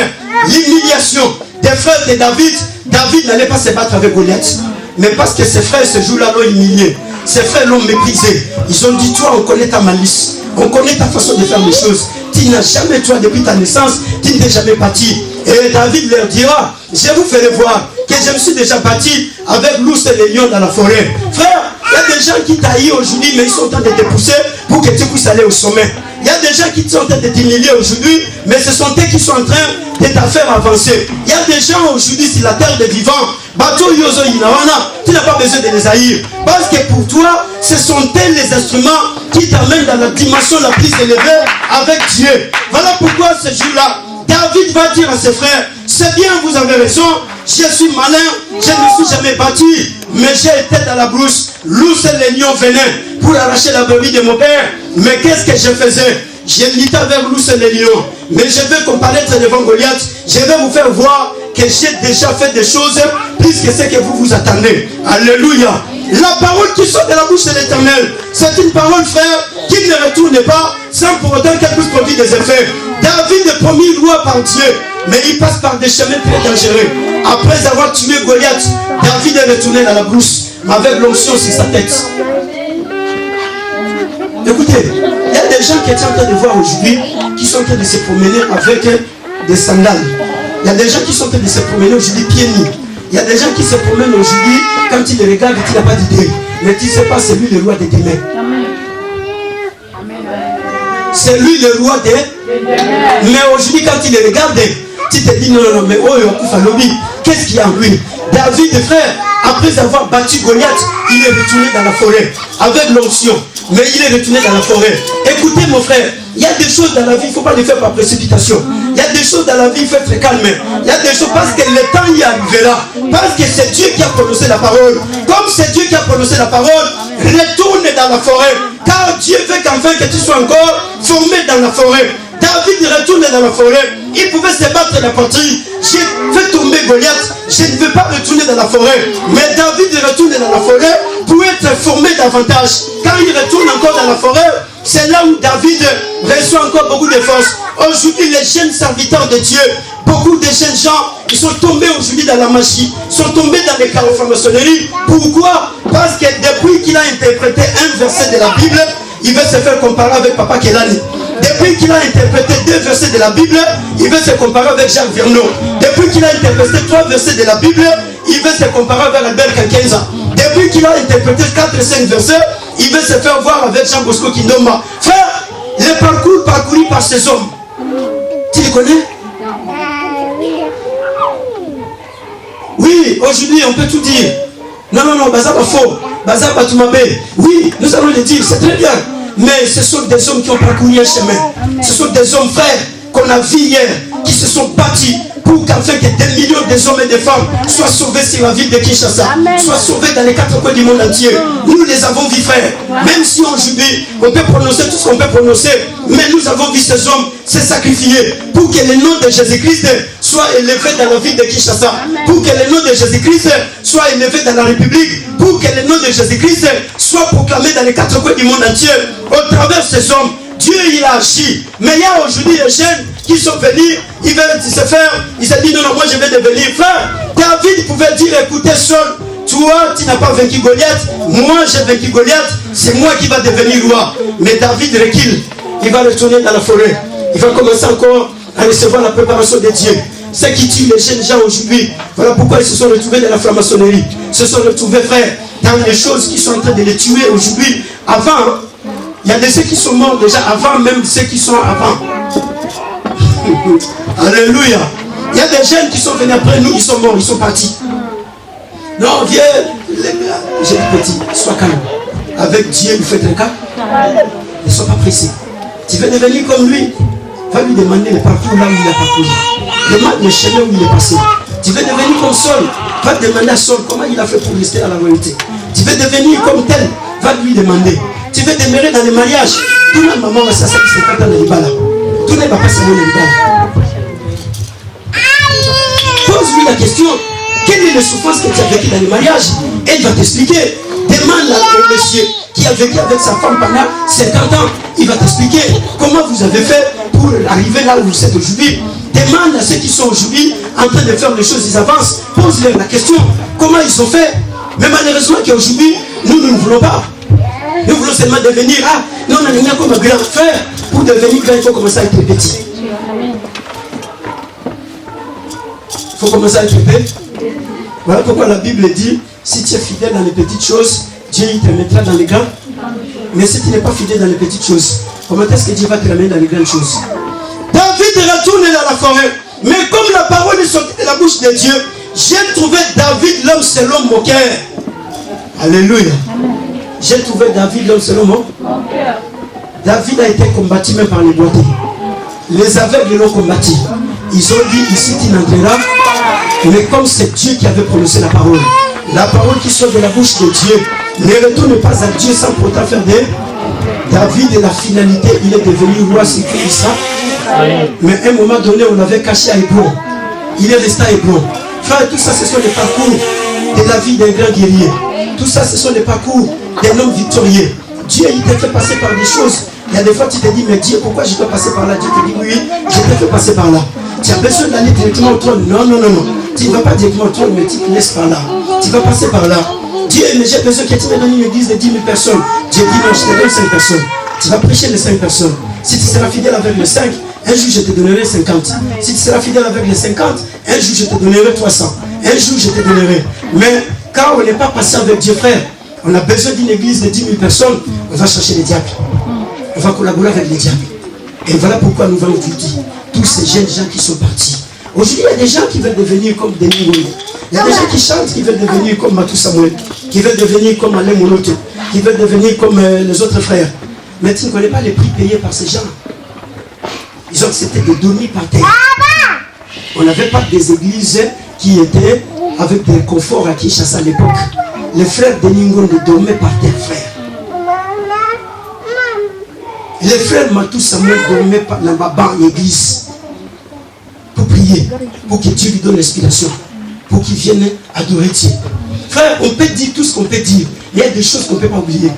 l'humiliation des frères de David. David n'allait pas se battre avec Goliath. Mais parce que ses frères ce jour-là l'ont humilié. Ses frères l'ont méprisé. Ils ont dit, toi, on connaît ta malice. On connaît ta façon de faire les choses. Tu n'as jamais, toi, depuis ta naissance, tu n'es jamais bâti. Et David leur dira, je vous ferai voir que je me suis déjà bâti avec l'ours et les lions dans la forêt. Frère, il y a des gens qui t'haïssent aujourd'hui, mais ils sont en train de te pousser pour que tu puisses aller au sommet. Il y a des gens qui sont en train de t'humilier aujourd'hui, mais ce sont eux qui sont en train de te faire avancer. Il y a des gens aujourd'hui sur la terre des vivants. Bateau Yozo Yinawana, tu n'as pas besoin de les haïr. Parce que pour toi, ce sont eux les instruments qui t'amènent dans la dimension la plus élevée avec Dieu. Voilà pourquoi ce jour-là, David va dire à ses frères, c'est bien, vous avez raison, je suis malin, je ne suis jamais bâti, mais j'ai été dans la brousse, l'ours et les lions venaient pour arracher la brebis de mon père. Mais qu'est-ce que je faisais? Je luttais avec l'ours et les lions. Mais je vais comparaître devant Goliath, je vais vous faire voir que j'ai déjà fait des choses plus que ce que vous vous attendez. Alléluia. La parole qui sort de la bouche de l'Éternel, c'est une parole, frère, qui ne retourne pas sans pour autant qu'elle puisse produire des effets. David est promis loi par Dieu, mais il passe par des chemins très dangereux. Après avoir tué Goliath, David est retourné dans la brousse avec l'onction sur sa tête. Écoutez, il y a des gens qui sont en train de voir aujourd'hui, qui sont en train de se promener avec des sandales. Il y a des gens qui sont en train de se promener aujourd'hui pieds nus. Il y a des gens qui se promènent aujourd'hui, quand tu les regardes, tu n'as pas d'idée. Mais tu ne sais pas, c'est lui le roi des ténèbres. C'est lui le roi des ténèbres. Mais aujourd'hui, quand tu les regardes, tu te dis non, non, non, mais oh, qu'est-ce qu'il y a en lui? David, frère, après avoir battu Goliath, il est retourné dans la forêt avec l'onction. Mais il est retourné dans la forêt. Écoutez, mon frère, il y a des choses dans la vie, il ne faut pas les faire par précipitation. Il y a des choses dans la vie, il faut être calme. Il y a des choses parce que le temps y arrivera. Parce que c'est Dieu qui a prononcé la parole. Comme c'est Dieu qui a prononcé la parole, retourne dans la forêt. Car Dieu veut qu'enfin que tu sois encore formé dans la forêt. David retourne dans la forêt. Il pouvait se battre la patrie. J'ai fait tomber Goliath. Je ne veux pas retourner dans la forêt. Mais David retourne dans la forêt pour être formé davantage. Quand il retourne encore dans la forêt, c'est là où David reçoit encore beaucoup de force. Aujourd'hui, les jeunes serviteurs de Dieu, beaucoup de jeunes gens, ils sont tombés aujourd'hui dans la magie, sont tombés dans les carreaux franc-maçonnerie. Pourquoi? Parce que depuis qu'il a interprété un verset de la Bible, il veut se faire comparer avec Papa Kelani. Depuis qu'il a interprété 2 versets de la Bible, il veut se comparer avec Jacques Verneau. Depuis qu'il a interprété 3 versets de la Bible, il veut se comparer avec Albert Kakenza. Depuis qu'il a interprété 4 et 5 versets, il veut se faire voir avec Jean Bosco Kindoma. Frère, le parcours parcouru par ces hommes, tu les connais? Oui, aujourd'hui on peut tout dire. Non, non, non, Bazar faux, Bazar Batoumabé. Oui, nous allons le dire, c'est très bien. Mais ce sont des hommes qui ont parcouru un chemin. Ce sont des hommes, frères, qu'on a vus hier, qui se sont battus pour qu'afin que des millions d'hommes et de femmes soient sauvés sur la ville de Kinshasa, soient sauvés dans les 4 coins du monde entier. Nous les avons vus, frères. Même si aujourd'hui, on peut prononcer tout ce qu'on peut prononcer, mais nous avons vu ces hommes se sacrifier pour que le nom de Jésus-Christ soit élevé dans la ville de Kinshasa, pour que le nom de Jésus-Christ soit élevé dans la République, pour que le nom de Jésus-Christ soit proclamé dans les 4 coins du monde entier. Au travers de ces hommes, Dieu il a agi. Mais il y a aujourd'hui des jeunes qui sont venus, ils veulent se faire, ils se disent non, non, moi je vais devenir frère. David pouvait dire, écoutez Saul, toi tu n'as pas vaincu Goliath, moi j'ai vaincu Goliath, c'est moi qui va devenir roi. Mais David recule, il va retourner dans la forêt, il va commencer encore à recevoir la préparation de Dieu. Ceux qui tuent les jeunes gens aujourd'hui, voilà pourquoi ils se sont retrouvés dans la franc-maçonnerie, se sont retrouvés, frères, dans les choses qui sont en train de les tuer aujourd'hui. Avant, il y a de ceux qui sont morts déjà avant, même ceux qui sont avant. Alléluia. Il y a des jeunes qui sont venus après nous, ils sont morts, ils sont partis. Non, viens, j'ai dit petit, sois calme. Avec Dieu, vous faites un cas. Ne sois pas pressé. Tu veux devenir comme lui, va lui demander le parcours là où il a parcouru. Demande le chemin où il est passé. Tu veux devenir comme Saul, va demander à Saul comment il a fait pour rester à la royauté. Tu veux devenir comme tel, va lui demander. Tu veux demeurer dans les mariages, tout le maman va s'asseoir qui se fait dans les balles. Tout le papa se met dans les balles. Pose-lui la question, quelle est la souffrance que tu as vécue dans les mariages? Et il va t'expliquer. Demande au monsieur qui a vécu avec sa femme pendant 50 ans, il va t'expliquer comment vous avez fait pour arriver là où vous êtes aujourd'hui. Demande à ceux qui sont aujourd'hui en train de faire les choses, ils avancent. Pose-leur la question, comment ils ont fait. Mais malheureusement qu'aujourd'hui, nous ne voulons pas. Nous voulons seulement devenir, nous on a mis comme un grand frère. Pour devenir grand, il faut commencer à être petit. Il faut commencer à être petit. Voilà pourquoi la Bible dit, si tu es fidèle dans les petites choses, Dieu il te mettra dans les grandes. Mais si tu n'es pas fidèle dans les petites choses, comment est-ce que Dieu va te ramener dans les grandes choses? David retourne dans la forêt. Mais comme la parole est sortie de la bouche de Dieu, j'ai trouvé David l'homme selon mon cœur. Alléluia. J'ai trouvé David l'homme selon mon cœur. David a été combattu même par les boiteux. Les aveugles l'ont combattu. Ils ont dit ici tu n'entreras. Mais comme c'est Dieu qui avait prononcé la parole qui sort de la bouche de Dieu, ne retourne pas à Dieu sans pourtant faire des... David et la finalité, il est devenu roi sur Israël. Mais à un moment donné, on l'avait caché à Hébron. Il est resté à Hébron. Frère, tout ça, ce sont les parcours de la vie d'un grand guerrier. Tout ça, ce sont les parcours d'un homme victorieux. Dieu, il t'a fait passer par des choses. Il y a des fois, tu te dis, mais Dieu, pourquoi je dois passer par là? Dieu te dit, oui, je t'ai fait passer par là. Tu as besoin d'aller directement au trône. Non, non, non, non. Tu ne vas pas directement au trône, mais tu te laisses par là. Tu vas passer par là. Dieu, mais j'ai besoin que tu me donnes une église de 10 000 personnes. Dieu dit, non, je te donne 5 personnes. Tu vas prêcher les 5 personnes. Si tu seras fidèle avec les 5, un jour je te donnerai 50. Si tu seras fidèle avec les 50, un jour je te donnerai 300. Un jour je te donnerai. Mais quand on n'est pas patient avec Dieu, frère, on a besoin d'une église de 10 000 personnes, on va chercher les diables. On va collaborer avec les diables. Et voilà pourquoi nous voyons aujourd'hui tous ces jeunes gens qui sont partis. Aujourd'hui, il y a des gens qui veulent devenir comme Denis Wong. Il y a des gens qui chantent, qui veulent devenir comme Matou Samuel, qui veulent devenir comme Alain Moloto, qui veulent devenir comme les autres frères. Mais tu ne connais pas les prix payés par ces gens. Ils ont accepté de dormir par terre. On n'avait pas des églises qui étaient avec des conforts à Kinshasa à l'époque. Les frères de Ningon dormaient par terre, frère. Les frères Matou Samuel dormaient dans la banque d'église pour prier, pour que Dieu lui donne l'inspiration, pour qu'il vienne adorer Dieu. Frère, on peut dire tout ce qu'on peut dire, mais il y a des choses qu'on ne peut pas oublier.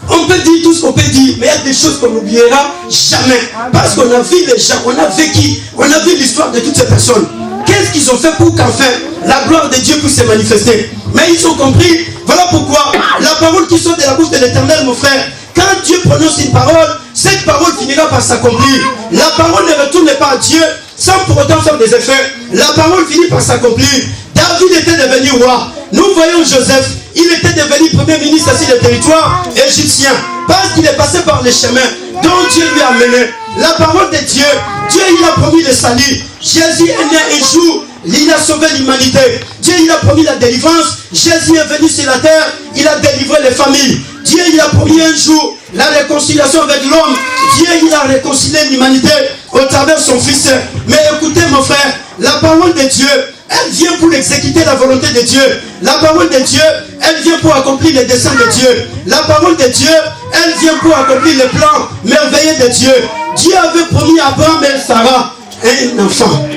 On peut dire tout ce qu'on peut dire, mais il y a des choses qu'on n'oubliera jamais. Parce qu'on a vu les gens, on a vécu, on a vu l'histoire de toutes ces personnes. Qu'est-ce qu'ils ont fait pour qu'enfin la gloire de Dieu puisse se manifester? Mais ils ont compris, voilà pourquoi la parole qui sort de la bouche de l'Éternel, mon frère, quand Dieu prononce une parole, cette parole finira par s'accomplir. La parole ne retourne pas à Dieu sans pour autant faire des effets. La parole finit par s'accomplir. David était devenu roi. Nous voyons Joseph, il était devenu premier ministre sur le territoire égyptien. Parce qu'il est passé par les chemins dont Dieu lui a mené. La parole de Dieu, Dieu il a promis le salut. Jésus est né un jour, il a sauvé l'humanité. Dieu il a promis la délivrance. Jésus est venu sur la terre, il a délivré les familles. Dieu il a promis un jour la réconciliation avec l'homme. Dieu il a réconcilié l'humanité au travers de son fils. Mais écoutez mon frère, la parole de Dieu, elle vient pour exécuter la volonté de Dieu. La parole de Dieu, elle vient pour accomplir les desseins de Dieu. La parole de Dieu, elle vient pour accomplir les plans merveilleux de Dieu. Dieu avait promis à Abraham et Sarah un enfant.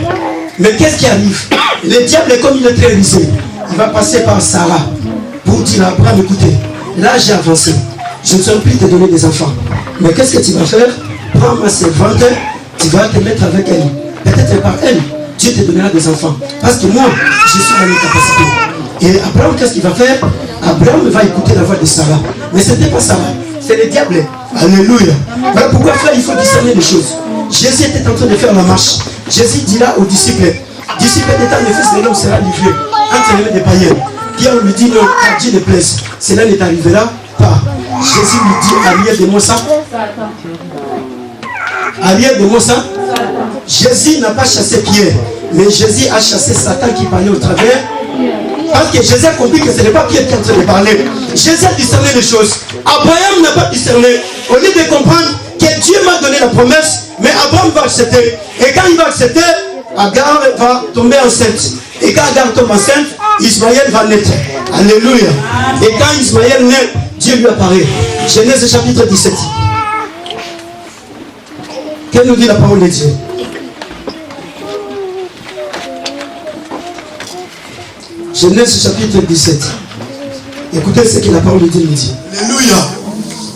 Mais qu'est-ce qui arrive? Le diable, comme il est très rusé, il va passer par Sarah pour dire à Abraham, écoutez, là j'ai avancé. Je ne saurais plus te donner des enfants. Mais qu'est-ce que tu vas faire? Prends ma servante, tu vas te mettre avec elle. Peut-être par elle, Dieu te donnera des enfants. Parce que moi, je suis dans mes capacités. Et Abraham, qu'est-ce qu'il va faire? Abraham va écouter la voix de Sarah. Mais ce n'était pas Sarah, c'est le diable. Alléluia. Voilà pourquoi, frère, il faut discerner les choses. Jésus était en train de faire la marche. Jésus dira aux disciples, disciples d'état, le Fils de l'homme sera livré entre les mains des païens. Pierre lui dit, non, à Dieu ne plaise, cela ne t'arrivera pas. Jésus lui dit, arrière de moi ça. Arrière de moi ça. Jésus n'a pas chassé Pierre, mais Jésus a chassé Satan qui parlait au travers. Parce que Jésus a compris que ce n'est pas Pierre qui est en train de parler. Jésus a discerné les choses. Abraham n'a pas discerné. Au lieu de comprendre que Dieu m'a donné la promesse, mais Abraham va accepter. Et quand il va accepter, Agar va tomber enceinte. Et quand Agar tombe enceinte, Ismaël va naître. Alléluia. Et quand Ismaël naît, Dieu lui apparaît. Genèse chapitre 17. Que nous dit la parole de Dieu? Genèse chapitre 17. Écoutez ce que la parole de Dieu nous dit. Alléluia.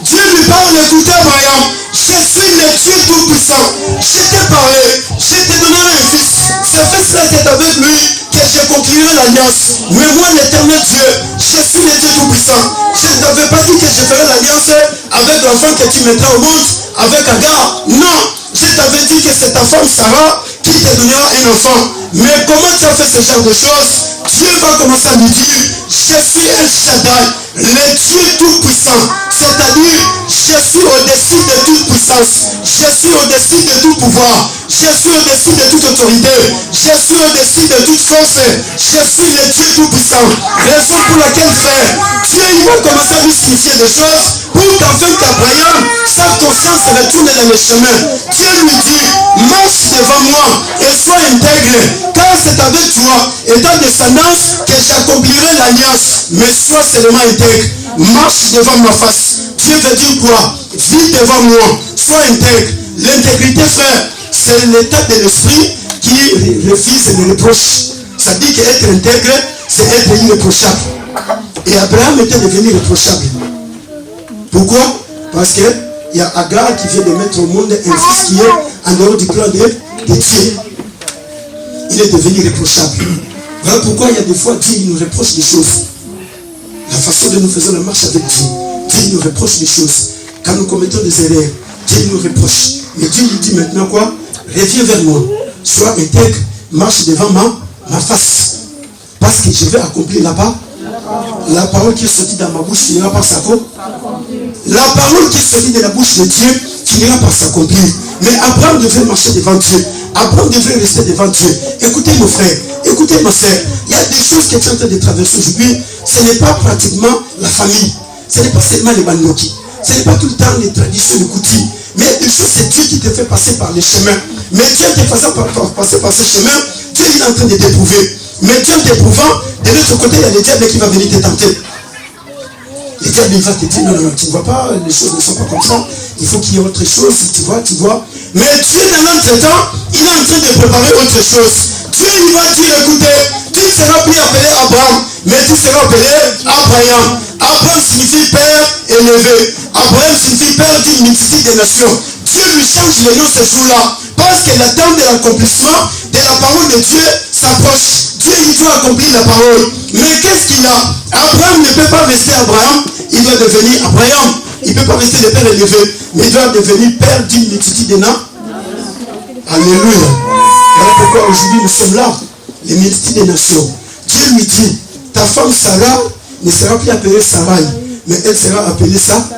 Dieu lui parle, écoutez Abraham, je suis le Dieu Tout-Puissant. Je t'ai parlé, je te donnerai un fils. C'est fait cela qui est avec lui que je conclurai l'alliance. Mais moi, l'éternel Dieu, je suis le Dieu Tout-Puissant. Je ne t'avais pas dit que je ferai l'alliance avec l'enfant que tu mettras au monde, avec Agar. Non, je t'avais dit que c'est ta femme Sarah qui te donnera un enfant. Mais comment tu as fait ce genre de choses? Dieu va commencer à lui dire, je suis El Shaddai, le Dieu Tout-Puissant. C'est-à-dire, je suis au-dessus de toute puissance. Je suis au-dessus de tout pouvoir. Je suis au-dessus de toute autorité. Je suis au-dessus de toute force. Je suis le Dieu Tout-Puissant. Raison pour laquelle, frère, Dieu il va commencer à lui signifier des choses pour qu'enfin qu'Abraham, sa conscience retourne dans le chemin. Dieu lui dit, marche devant moi et sois intègre, car c'est avec toi et ta descendance que j'accomplirai l'alliance. Mais sois seulement intègre. Marche devant ma face. Dieu veut dire quoi? Vis devant moi. Sois intègre. L'intégrité, frère, c'est l'état de l'esprit qui refuse les reproches. Ça dit qu'être intègre, c'est être irréprochable. Et Abraham était devenu irréprochable. Pourquoi? Parce qu'il y a Agar qui vient de mettre au monde un fils qui est en dehors du plan de Dieu. Il est devenu irréprochable. Voilà pourquoi il y a des fois Dieu nous reproche des choses. La façon dont nous faisons la marche avec Dieu. Dieu nous reproche des choses. Quand nous commettons des erreurs, Dieu nous reproche. Mais Dieu lui dit maintenant quoi? Reviens vers moi. Sois intègre. Marche devant ma face. Parce que je vais accomplir là-bas. La parole qui est sortie dans ma bouche finira par s'accomplir. La parole qui est sortie de la bouche de Dieu finira par s'accomplir. Mais Abraham devait marcher devant Dieu. Abraham devait rester devant Dieu. Écoutez mon frère, écoutez ma soeur. Il y a des choses que tu es en train de traverser aujourd'hui. Ce n'est pas pratiquement la famille. Ce n'est pas seulement les bandoki. Ce n'est pas tout le temps les traditions, les coutumes. Mais il y a des choses, c'est Dieu qui te fait passer par les chemins. Mais Dieu te faisant passer par ces chemins, Dieu il est en train de t'éprouver. Mais Dieu t'éprouvant, de l'autre côté, il y a le diable qui va venir te tenter. Le diable il va te dire, non, tu ne vois pas, les choses ne sont pas comme ça. Il faut qu'il y ait autre chose, tu vois. Mais Dieu, dans l'entretemps, il est en train de préparer autre chose. Dieu, il va dire, écoutez, tu ne seras plus appelé Abraham, mais tu seras appelé Abraham. Abraham signifie père élevé. Abraham signifie père d'une multitude de nations. Dieu lui change le nom ce jour-là. Parce que la temps de l'accomplissement de la parole de Dieu s'approche. Dieu, il faut accomplir la parole. Mais qu'est-ce qu'il a? Abraham ne peut pas rester Abraham. Il doit devenir Abraham. Il ne peut pas rester le père élevé. Mais il doit devenir père d'une multitude de nations. Alléluia. Voilà pourquoi aujourd'hui nous sommes là. Les multitudes des nations. Dieu lui dit, ta femme Sarah ne sera plus appelée Sarai, mais elle sera appelée ça.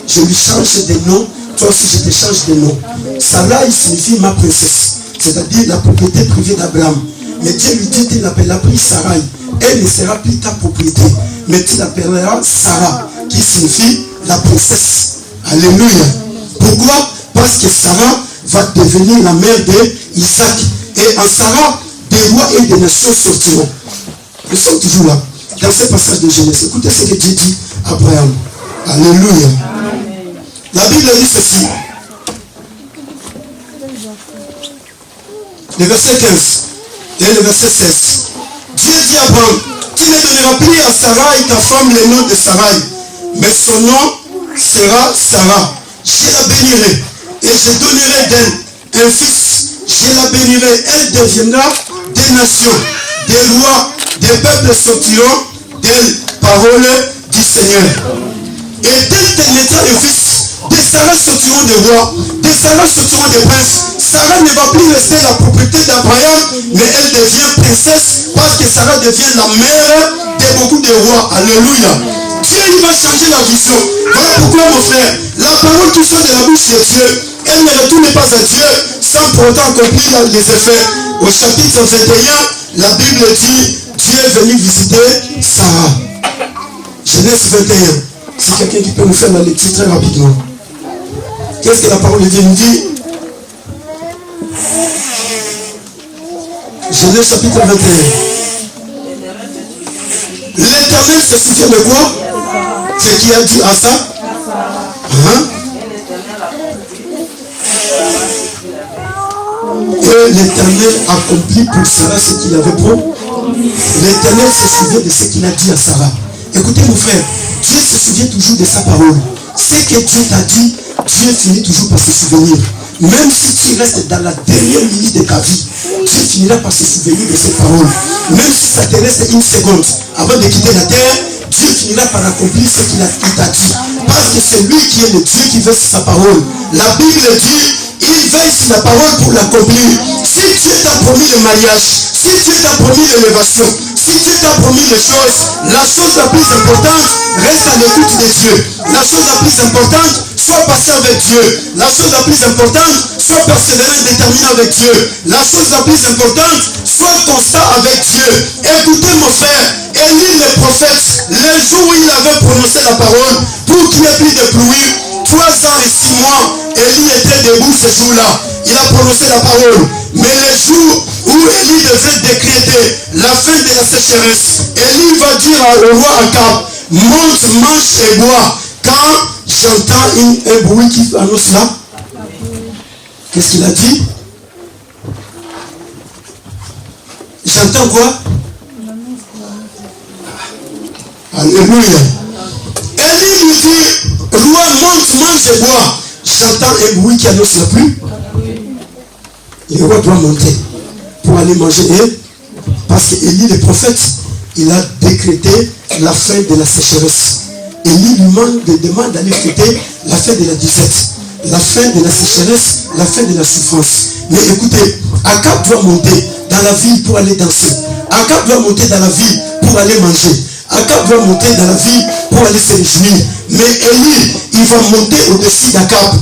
Je lui change de nom. Toi aussi je te change de nom. Sarai signifie ma princesse, c'est-à-dire la propriété privée d'Abraham. Mais Dieu lui dit, tu l'appelleras plus Sarai. Elle ne sera plus ta propriété, mais tu l'appelleras Sarah, qui signifie la princesse. Alléluia. Pourquoi? Parce que Sarah va devenir la mère d'Isaac. Et en Sarah, des rois et des nations sortiront. Nous sommes toujours là, dans ce passage de Genèse. Écoutez ce que Dieu dit à Abraham. Alléluia. La Bible dit ceci. Le verset 15 et le verset 16. Dieu dit à Abraham, tu ne donneras plus à Sarah et ta femme le nom de Sarai, mais son nom sera Sarah. Je la bénirai et je donnerai d'elle un fils. Je la bénirai, elle deviendra des nations, des rois, des peuples sortiront d'elle, parole du Seigneur. Et dès qu'elle naîtra le fils, des Sarah sortiront des rois, des Sarah sortiront des princes. Sarah ne va plus rester la propriété d'Abraham, mais elle devient princesse parce que Sarah devient la mère de beaucoup de rois. Alléluia. Dieu, il va changer la vision. Voilà pourquoi, mon frère, la parole qui sort de la bouche de Dieu, elle ne retourne pas à Dieu sans pour autant accomplir les effets. Au chapitre 21, la Bible dit, Dieu est venu visiter Sarah. Genèse 21. C'est quelqu'un qui peut nous faire la lecture très rapidement. Qu'est-ce que la parole de Dieu nous dit? Genèse chapitre 21. L'Éternel se souvient de quoi? C'est qui a dit à ça? Et l'Éternel accomplit pour Sarah ce qu'il avait promis. L'Éternel se souvient de ce qu'il a dit à Sarah. Écoutez mon frère, Dieu se souvient toujours de sa parole. Ce que Dieu t'a dit, Dieu finit toujours par se souvenir. Même si tu restes dans la dernière minute de ta vie, Dieu finira par se souvenir de ses paroles. Même si ça te reste une seconde avant de quitter la terre, Dieu finira par accomplir ce qu'il t'a dit. Parce que c'est lui qui est le Dieu qui veille sur sa parole. La Bible dit, il veille sur la parole pour l'accomplir. Si Dieu t'a promis le mariage, si Dieu t'a promis l'élévation, si Dieu t'a promis les choses, la chose la plus importante reste à l'écoute de Dieu. La chose la plus importante, sois patient avec Dieu. La chose la plus importante, sois persévérant et déterminé avec Dieu. La chose la plus importante, sois constant avec Dieu. Écoutez mon frère, Élie le prophète, le jour où il avait prononcé la parole, pour qu'il n'y ait plus de pluie, 3 ans et 6 mois, Élie était debout ce jour-là. Il a prononcé la parole. Mais le jour où Élie devrait décréter la fin de la sécheresse, Élie va dire au roi Akab, monte, mange et bois. Quand j'entends un bruit qui annonce là, qu'est-ce qu'il a dit? J'entends quoi? Alléluia. Élie lui dit, roi, monte, mange et bois. J'entends un bruit qui annonce la pluie. Le roi doit monter pour aller manger. Parce qu'Élie le prophète, il a décrété la fin de la sécheresse. Élie lui demande d'aller fêter la fin de la disette, la fin de la sécheresse, la fin de la souffrance. Mais écoutez, Akab doit monter dans la ville pour aller danser. Akab doit monter dans la ville pour aller manger. Akab doit monter dans la ville pour aller se réjouir. Mais Élie, il va monter au-dessus d'Akab.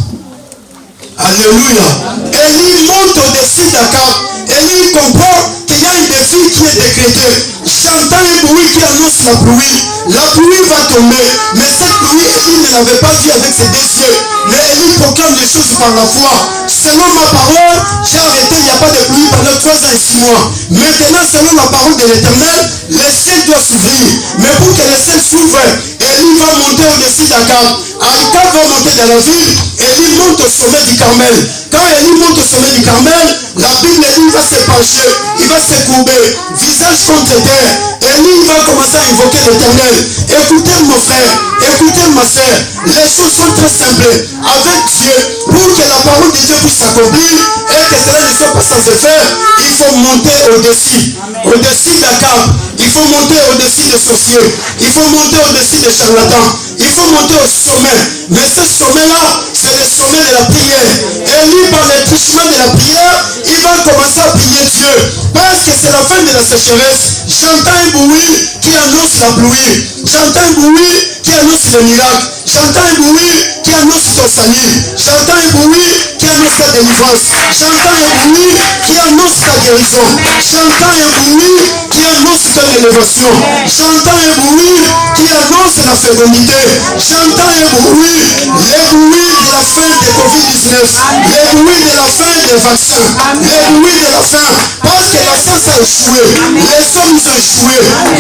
Alléluia. Élie monte au-dessus d'Akab. Élie comprend qu'il y a un défi qui est décrété. J'entends un bruit qui annonce la pluie. La pluie va tomber. Mais cette pluie, Élie ne l'avait pas vue avec ses 2 yeux. Mais Élie proclame les choses par la foi. Selon ma parole, j'ai arrêté, il n'y a pas de pluie pendant 3 ans et 6 mois. Maintenant, selon la parole de l'Éternel, le ciel doit s'ouvrir. Mais pour que le ciel s'ouvre, Élie va monter au-dessus d'Akab. Akab va monter dans la ville. Élie monte au sommet du Carmel. Quand Élie monte au sommet du Carmel, la Bible dit il va se pencher, il va se courber, visage contre terre. Élie va commencer à invoquer l'Éternel. Écoutez mon frère, écoutez ma soeur, les choses sont très simples. Avec Dieu, pour que la parole de Dieu puisse s'accomplir et que cela ne soit pas sans effet, il faut monter au-dessus. Au-dessus d'Akab, il faut monter au-dessus des sorciers, il faut monter au-dessus des charlatans, il faut monter au sommet. Mais ce sommet-là, c'est le sommet de la prière. Élie, par le truchement de la prière, il va commencer à prier Dieu. Parce que c'est la fin de la sécheresse. J'entends un bruit qui annonce la pluie. J'entends un bruit qui annonce le miracle. J'entends un bruit qui annonce ton salut. J'entends un bruit qui annonce ta délivrance. J'entends un bruit qui annonce ta guérison. J'entends un bruit qui annonce ton élévation. J'entends un bruit qui annonce la fécondité. J'entends un bruit, les bruits de la fin de Covid-19, les bruits de la fin des vaccins, les bruits de la fin, parce que la science a échoué, les hommes ont échoué.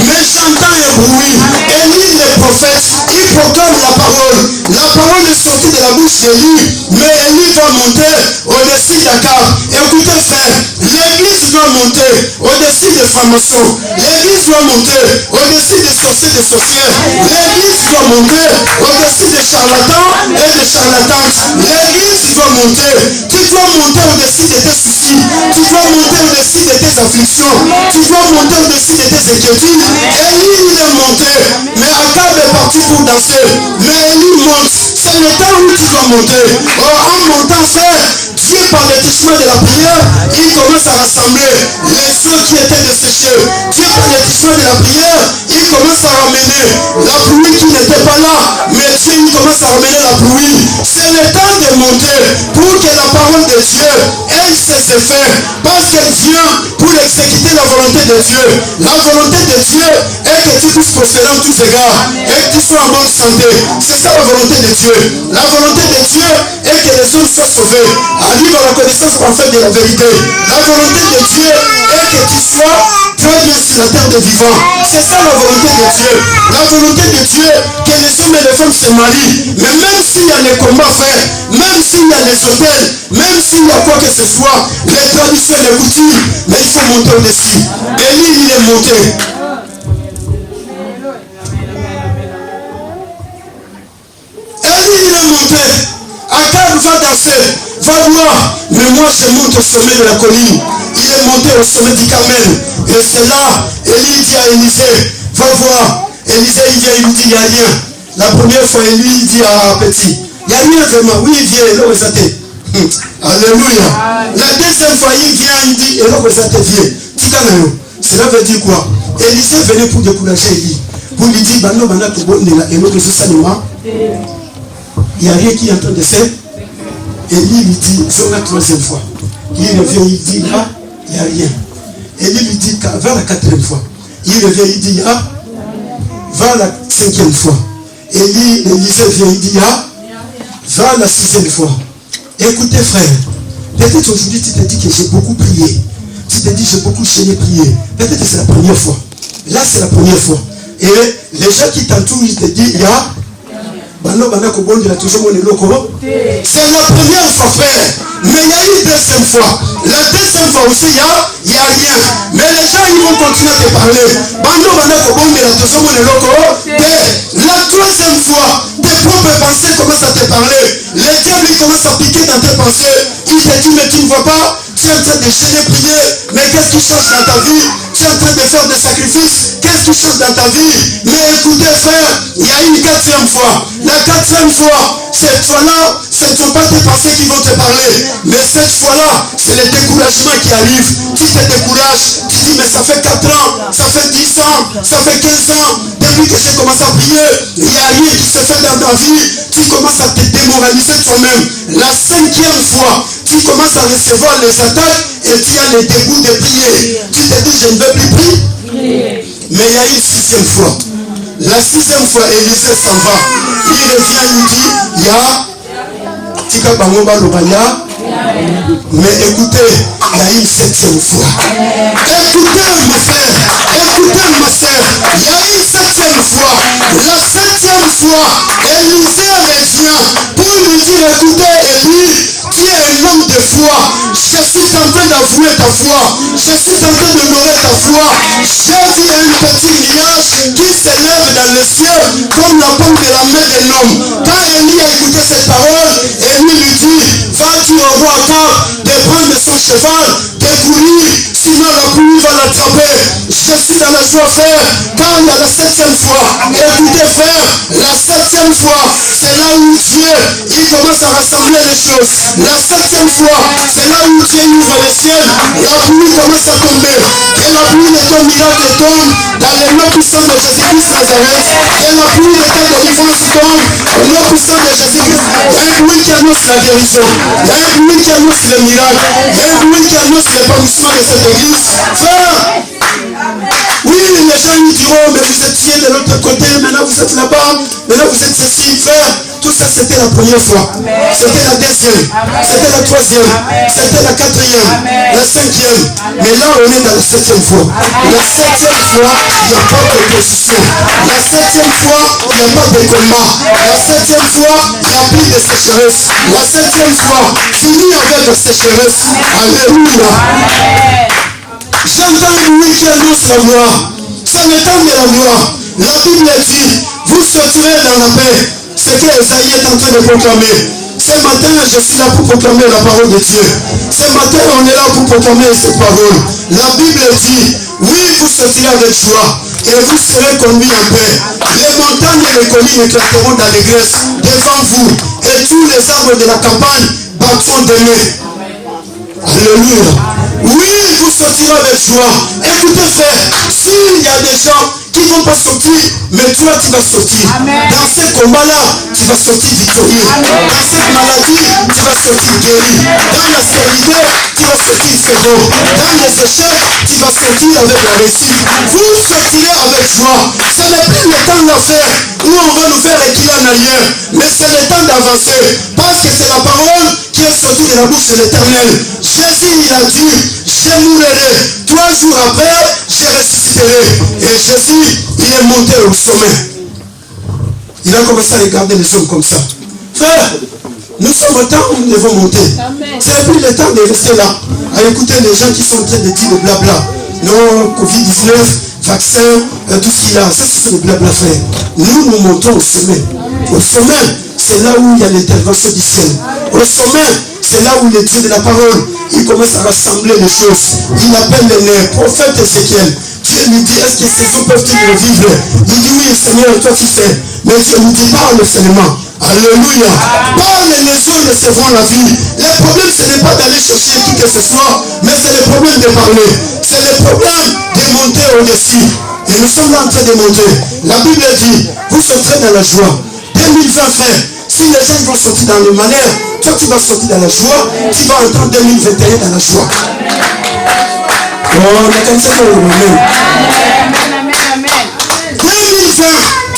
Mais j'entends un bruit. Élie le prophète, il proclame la parole. La parole est sortie de la bouche d'Élie, mais Élie va monter au-dessus d'Akab. Écoutez frère, l'église doit monter au-dessus des francs-maçons. L'église doit monter au-dessus des sorciers et des sorcières. L'église doit monter au-dessus des charlatans et des charlatantes. L'église doit monter. Tu dois monter au-dessus de tes soucis. Tu dois monter au-dessus de tes afflictions. Tu dois monter au-dessus de tes inquiétudes. Élie, il est monté. Mais Akab est parti pour danser. Mais Élie monte. C'est le temps où tu dois monter. En montant, frère, Dieu, par le truchement de la prière, il commence à rassembler les eaux qui étaient desséchées. Dieu, par le truchement de la prière, il commence à ramener la pluie qui n'était pas là. Mais Dieu, il commence à ramener la pluie. C'est le temps de monter pour que la parole de Dieu ait ses effets. Parce que Dieu, pour pour exécuter la volonté de Dieu. La volonté de Dieu est que tu puisses prospérer en tous égards et que tu sois en bonne santé. C'est ça la volonté de Dieu. La volonté de Dieu est que les hommes soient sauvés, arrivent à la connaissance parfaite de la vérité. La volonté de Dieu est que tu sois très bien sur la terre des vivants. C'est ça la volonté de Dieu. La volonté de Dieu, que les hommes et les femmes se marient. Mais même s'il y a les combats faits, même s'il y a les hôtels, même s'il y a quoi que ce soit, les traditions et les coutumes, mais il faut monter au-dessus. Élie, il est monté. Élie, il est monté. Akab va danser, va voir. Mais moi, je monte au sommet de la colline. Il est monté au sommet du Carmel. Et c'est là, Élie dit à Élisée, va voir. Élisée, il vient, il lui dit, il n'y a rien. La première fois, Élie dit à Petit, il n'y a rien vraiment. Oui, il vient, il est exaté. Alléluia. La deuxième fois, il vient, il dit, il est exaté, viens. Cela veut dire quoi? Élisée venait pour décourager Élie. Pour lui dire, bah non, bah non, il n'y a rien qui est en train de faire. Élie lui dit, c'est la troisième fois. Il revient, il dit, là, il n'y a rien. Élie lui dit, va la quatrième fois. Il revient, il dit, ah, va la cinquième fois. Élisée vient, il dit, ah, va la sixième fois. Écoutez, frère, peut-être aujourd'hui tu te dis que j'ai beaucoup prié. Tu te dis, j'ai beaucoup prié. Peut-être que c'est la première fois. Là, c'est la première fois. Et les gens qui t'entourent, ils te disent, il y a. C'est la première fois, frère. Mais il y a une deuxième fois. La deuxième fois aussi, il n'y a rien. Mais les gens, ils vont continuer à te parler. La troisième fois, tes propres pensées commencent à te parler. Les diables, ils commencent à piquer dans tes pensées. Ils te disent, mais tu ne vois pas, tu es en train de jeûner, prier. Mais qu'est-ce qui change dans ta vie? Tu es en train de faire des sacrifices. Qu'est-ce qui change dans ta vie? Mais écoutez, frère, il y a une quatrième fois. La quatrième fois, cette fois-là, ce ne sont pas tes pensées qui vont te parler. Mais cette fois-là, c'est le découragement qui arrive. Tu te décourages. Tu dis, mais ça fait 4 ans, ça fait 10 ans, ça fait 15 ans. Depuis que j'ai commencé à prier, il n'y a rien qui se fait dans ta vie. Tu commences à te démoraliser toi-même. La cinquième fois, tu commences à recevoir les attaques et tu as le dégoût de prier. Tu te dis, je ne veux plus prier. Mais il y a une sixième fois. La sixième fois, Élisée s'en va. Il revient, il dit, il y a Tika Bangoba Lobaya. Mais écoutez, il y a une septième fois. Écoutez, mon frère, écoutez, ma soeur, il y a une septième fois. La septième fois, Élisée revient pour lui dire, écoutez, Élie, tu es un homme de foi. Je suis en train d'avouer ta foi. Je suis en train d'honorer ta foi. J'ai vu un petit nuage qui s'élève dans le ciel comme la paume de la main d'un homme. Quand Élie a écouté cette parole, Élie lui dit, vas-tu au roi Akab de prendre son cheval, de courir, sinon la pluie va l'attraper. Je suis dans la joie, frère. Quand il y a la septième fois, écoutez, frère, la septième fois, c'est là où Dieu, il commence à rassembler les choses. La septième fois, c'est là où Dieu ouvre le ciel. La pluie commence à tomber. Et la pluie de ton miracle tombe dans le nom puissant de Jésus-Christ Nazareth. Et la pluie de ta délivrance tombe au nom puissant de Jésus-Christ. Il y a un bruit qui annonce la guérison. Il y a un bruit qui annonce le miracle. Il y a un bruit qui annonce l'épanouissement de cette église. Frère, oui, les gens nous diront, mais vous étiez de l'autre côté, maintenant vous êtes là-bas, maintenant vous êtes ceci, frère. Tout ça, c'était la première fois. C'était la deuxième. C'était la troisième. C'était la quatrième. La cinquième. Mais là, on est dans la septième fois. La septième fois, il n'y a pas d'opposition. La septième fois, il n'y a pas de combat. La septième fois, il n'y a plus de sécheresse. La septième fois, fini avec la sécheresse. Alléluia. J'entends une nuit qui annonce la gloire. Ça m'étonne de la gloire. La Bible dit, vous sortirez dans la paix. C'est que Esaïe est en train de proclamer. Ce matin, je suis là pour proclamer la parole de Dieu. Ce matin, on est là pour proclamer cette parole. La Bible dit, oui, vous sortirez avec joie et vous serez conduits en paix. Les montagnes et les collines éclateront d'allégresse devant vous et tous les arbres de la campagne battront des mains. Alléluia. Oui, vous sortirez avec joie. Écoutez frère, s'il y a des gens qui ne vont pas sortir, mais toi tu vas sortir. Dans ce combat-là, tu vas sortir victorieux. Dans cette maladie, tu vas sortir guéri. Dans la stérilité, tu vas sortir féroce. Dans les échecs, tu vas sortir avec la réussite. Vous sortirez avec joie. Ce n'est plus le temps d'affaire où on va nous faire reculer en arrière, mais c'est le temps d'avancer. Parce que c'est la parole qui est sortie de la bouche de l'Éternel. Jésus, il a dit, je mourrai. 3 jours après, je ressusciterai. Et Jésus, il est monté au sommet. Il a commencé à regarder les hommes comme ça. Frère, nous sommes au temps où nous devons monter. Ce n'est plus le temps de rester là, à écouter les gens qui sont en train de dire le blabla. Non, Covid-19, vaccin, tout ce qu'il y a. Ça, c'est le blabla, frère. Nous montons au sommet. Au sommet, c'est là où il y a l'intervention du ciel. Au sommet, c'est là où le Dieu de la parole, il commence à rassembler les choses. Il appelle les nerfs, prophète Ézéchiel. Dieu lui dit, est-ce que ces eaux peuvent-ils revivre? Il dit, oui, Seigneur, toi tu sais. Mais Dieu lui dit, parle seulement. Alléluia. Parle, les eaux recevront la vie. Le problème, ce n'est pas d'aller chercher qui que ce soit, mais c'est le problème de parler. C'est le problème de monter au-dessus. Et nous sommes là en train de monter. La Bible dit, vous sortirez dans la joie. 2020, frère, si les gens vont sortir dans le malheur, toi tu vas sortir dans la joie, tu vas entrer en 2021 dans la joie. Oh, mais comme ça, amen. 2020,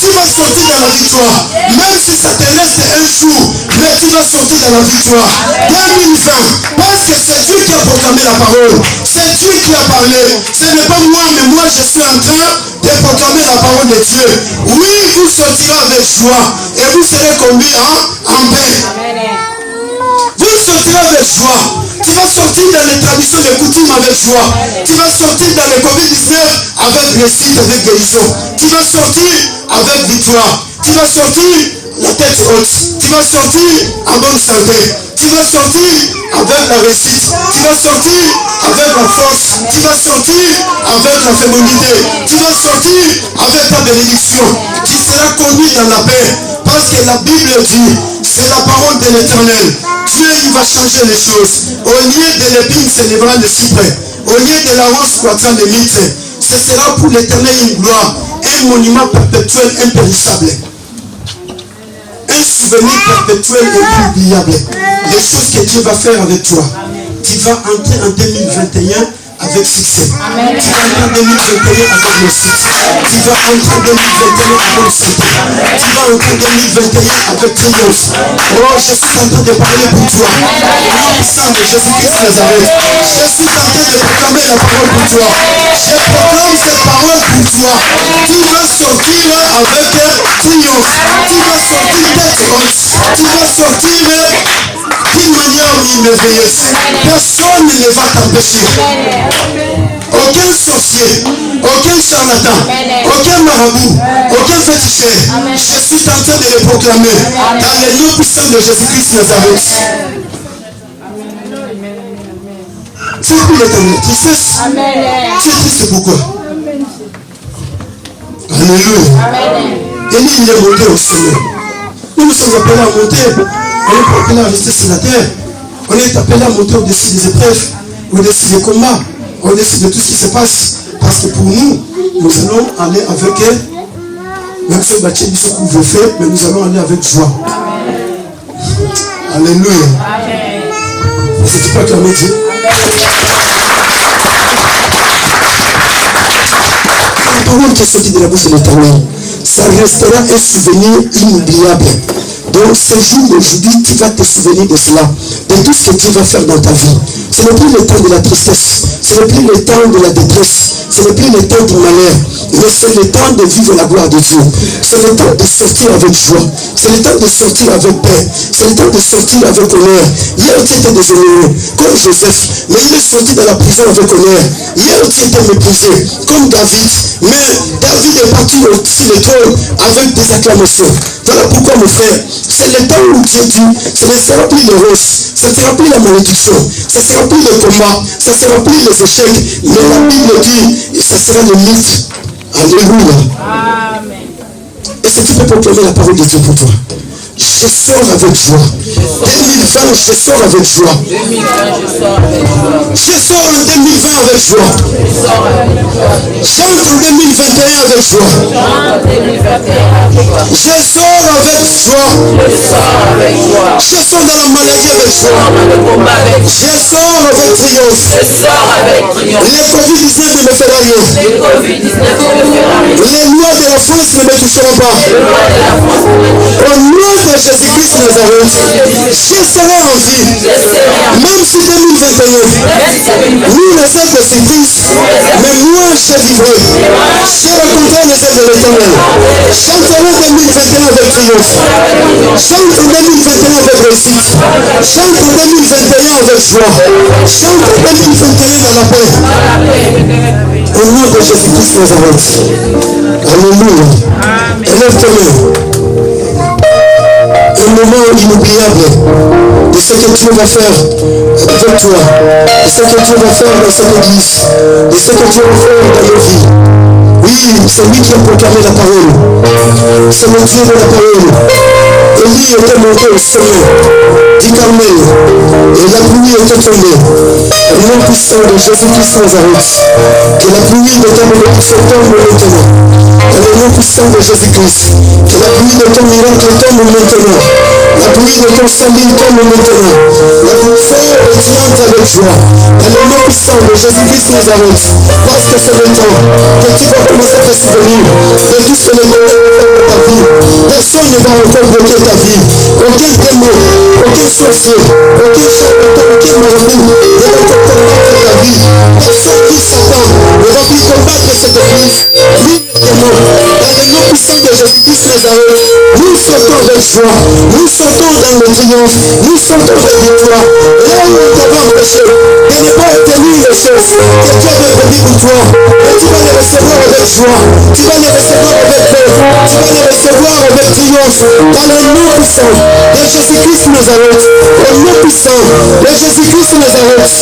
tu vas sortir dans la victoire. Même si ça te reste un jour, mais tu vas sortir dans la victoire. 2020, parce que c'est Dieu qui a proclamé la parole. C'est Dieu qui a parlé. Ce n'est pas moi, mais moi je suis en train de proclamer la parole de Dieu. Oui, vous sortirez avec joie et vous serez conduits en paix. Vous sortirez avec joie. Tu vas sortir dans les traditions de coutumes avec joie. Tu vas sortir dans le Covid-19 avec réussite, avec guérison. Tu vas sortir avec victoire. Tu vas sortir la tête haute. Tu vas sortir en bonne santé. Tu vas sortir avec la réussite. Tu vas sortir avec la force. Tu vas sortir avec la féminité. Tu vas sortir avec ta bénédiction. Tu seras conduit dans la paix. Parce que la Bible dit, c'est la parole de l'Éternel. Dieu, il va changer les choses. Au lieu de l'épine célébrant le cyprès, au lieu de la rose croissant le mitre, ce sera pour l'Éternel une gloire, un monument perpétuel impérissable. Un souvenir perpétuel et inoubliable. Les choses que Dieu va faire avec toi. Tu vas entrer en 2021 avec succès. Amen. Tu vas entrer en 2021 avec réussite. Tu vas entrer en 2021 avec santé. Tu vas entrer en 2021 avec triomphe. Oh, je suis en train de parler pour toi. Au nom puissant de Jésus-Christ Nazareth. Je suis en train de proclamer la parole pour toi. Je proclame cette parole pour toi. Tu vas sortir avec triomphe. Tu vas sortir tête haute. Tu vas sortir d'une manière merveilleuse. Personne ne va t'empêcher. Aucun sorcier, aucun charlatan, aucun marabout, aucun féticheur. Je suis en train de le proclamer dans le nom puissant de Jésus-Christ Nazareth. Tu es plus dans la tristesse. Tu es triste pourquoi? Alléluia. Élie, il est monté au sommet. Nous nous sommes appelés à monter. On est appelé à rester sur la terre. On est appelé à monter au-dessus des épreuves, au-dessus des combats, au-dessus de tout ce qui se passe. Parce que pour nous, nous allons aller avec elle. Même si on bâtit ce qu'on veut faire, mais nous allons aller avec joie. Alléluia. Est-ce que tu peux acclamer Dieu? La parole qui est sortie de la bouche de l'Éternel, ça restera un souvenir inoubliable. Donc ce jour d'aujourd'hui, tu vas te souvenir de cela, de tout ce que Dieu va faire dans ta vie. Ce n'est plus le temps de la tristesse, ce n'est plus le temps de la détresse, ce n'est plus le temps du malheur, mais c'est le temps de vivre la gloire de Dieu. C'est le temps de sortir avec joie, c'est le temps de sortir avec paix, c'est le temps de sortir avec honneur. Hier tu étais déshonoré, comme Joseph, mais il est sorti de la prison avec honneur. Hier tu étais méprisé, comme David, mais David est parti sur le trône avec des acclamations. Voilà pourquoi mon frère, c'est le temps où Dieu dit, ce ne sera plus les roses, ce ne sera plus la malédiction, ce ne sera plus le combat, ce ne sera plus les échecs, mais la Bible dit, ce sera le mythe. Alléluia. Amen. Et Est-ce que tu peux proclamer la parole de Dieu pour toi? Je sors avec joie. 2020, je sors avec joie. Je sors en 2020 avec joie. J'entre en 2021 avec joie. Je sors avec joie. Je sors dans la maladie avec joie. Je sors avec triomphe. Les Covid-19 ne me feront rien. Les lois de la France ne me toucheront pas. Au nom de Jésus-Christ Nazareth, je serai en vie. Même si 2021, nous les êtres de Christ, mais moi je vivrai. Je raconterai les œuvres de l'Éternel. Chanterai 2021 avec triomphe. Chante 2021 avec réussite. Chante 2021 avec joie. Chante 2021 dans la paix. Au nom de Jésus-Christ Nazareth. Alléluia. Élève tes mains. Un moment inoubliable de ce que Dieu va faire avec toi, de ce que Dieu va faire dans cette église, de ce que Dieu va faire dans nos vies. Oui, c'est lui qui a proclamé la parole. C'est le Dieu de la parole. Élie était monté au sommet du Carmel et la pluie était tombée. Le nom puissant de Jésus-Christ Nazareth. Que la pluie ne tombe pas, se tombe maintenant. Dans le nom puissant de Jésus-Christ. Que la pluie de ton miracle tombe maintenant. La pluie de ton salut tombe maintenant. La pluie pétillante avec joie. Dans le nom puissant de Jésus-Christ Nazareth. Parce que c'est le temps que tu vas commencer à te souvenir de tout ce que le Dieu va faire dans ta vie. Personne ne va encore bloquer ta vie. Aucun démon, aucun sorcier, aucun charlatan, aucun marabout ne va te combattre ta vie. Personne qui s'attend ne va plus combattre cette église. Ni les démons. Dans le nom puissant de Jésus-Christ Nazareth, nous sortons avec joie. Nous sortons dans le triomphe. Nous sortons avec victoire. Là où nous t'avons empêché de ne pas obtenir les choses que Dieu avait prévues pour toi. Mais tu vas les recevoir avec joie. Tu vas les recevoir avec paix. Tu vas les recevoir avec triomphe. Dans le nom puissant de Jésus-Christ Nazareth. Au nom puissant de Jésus-Christ Nazareth.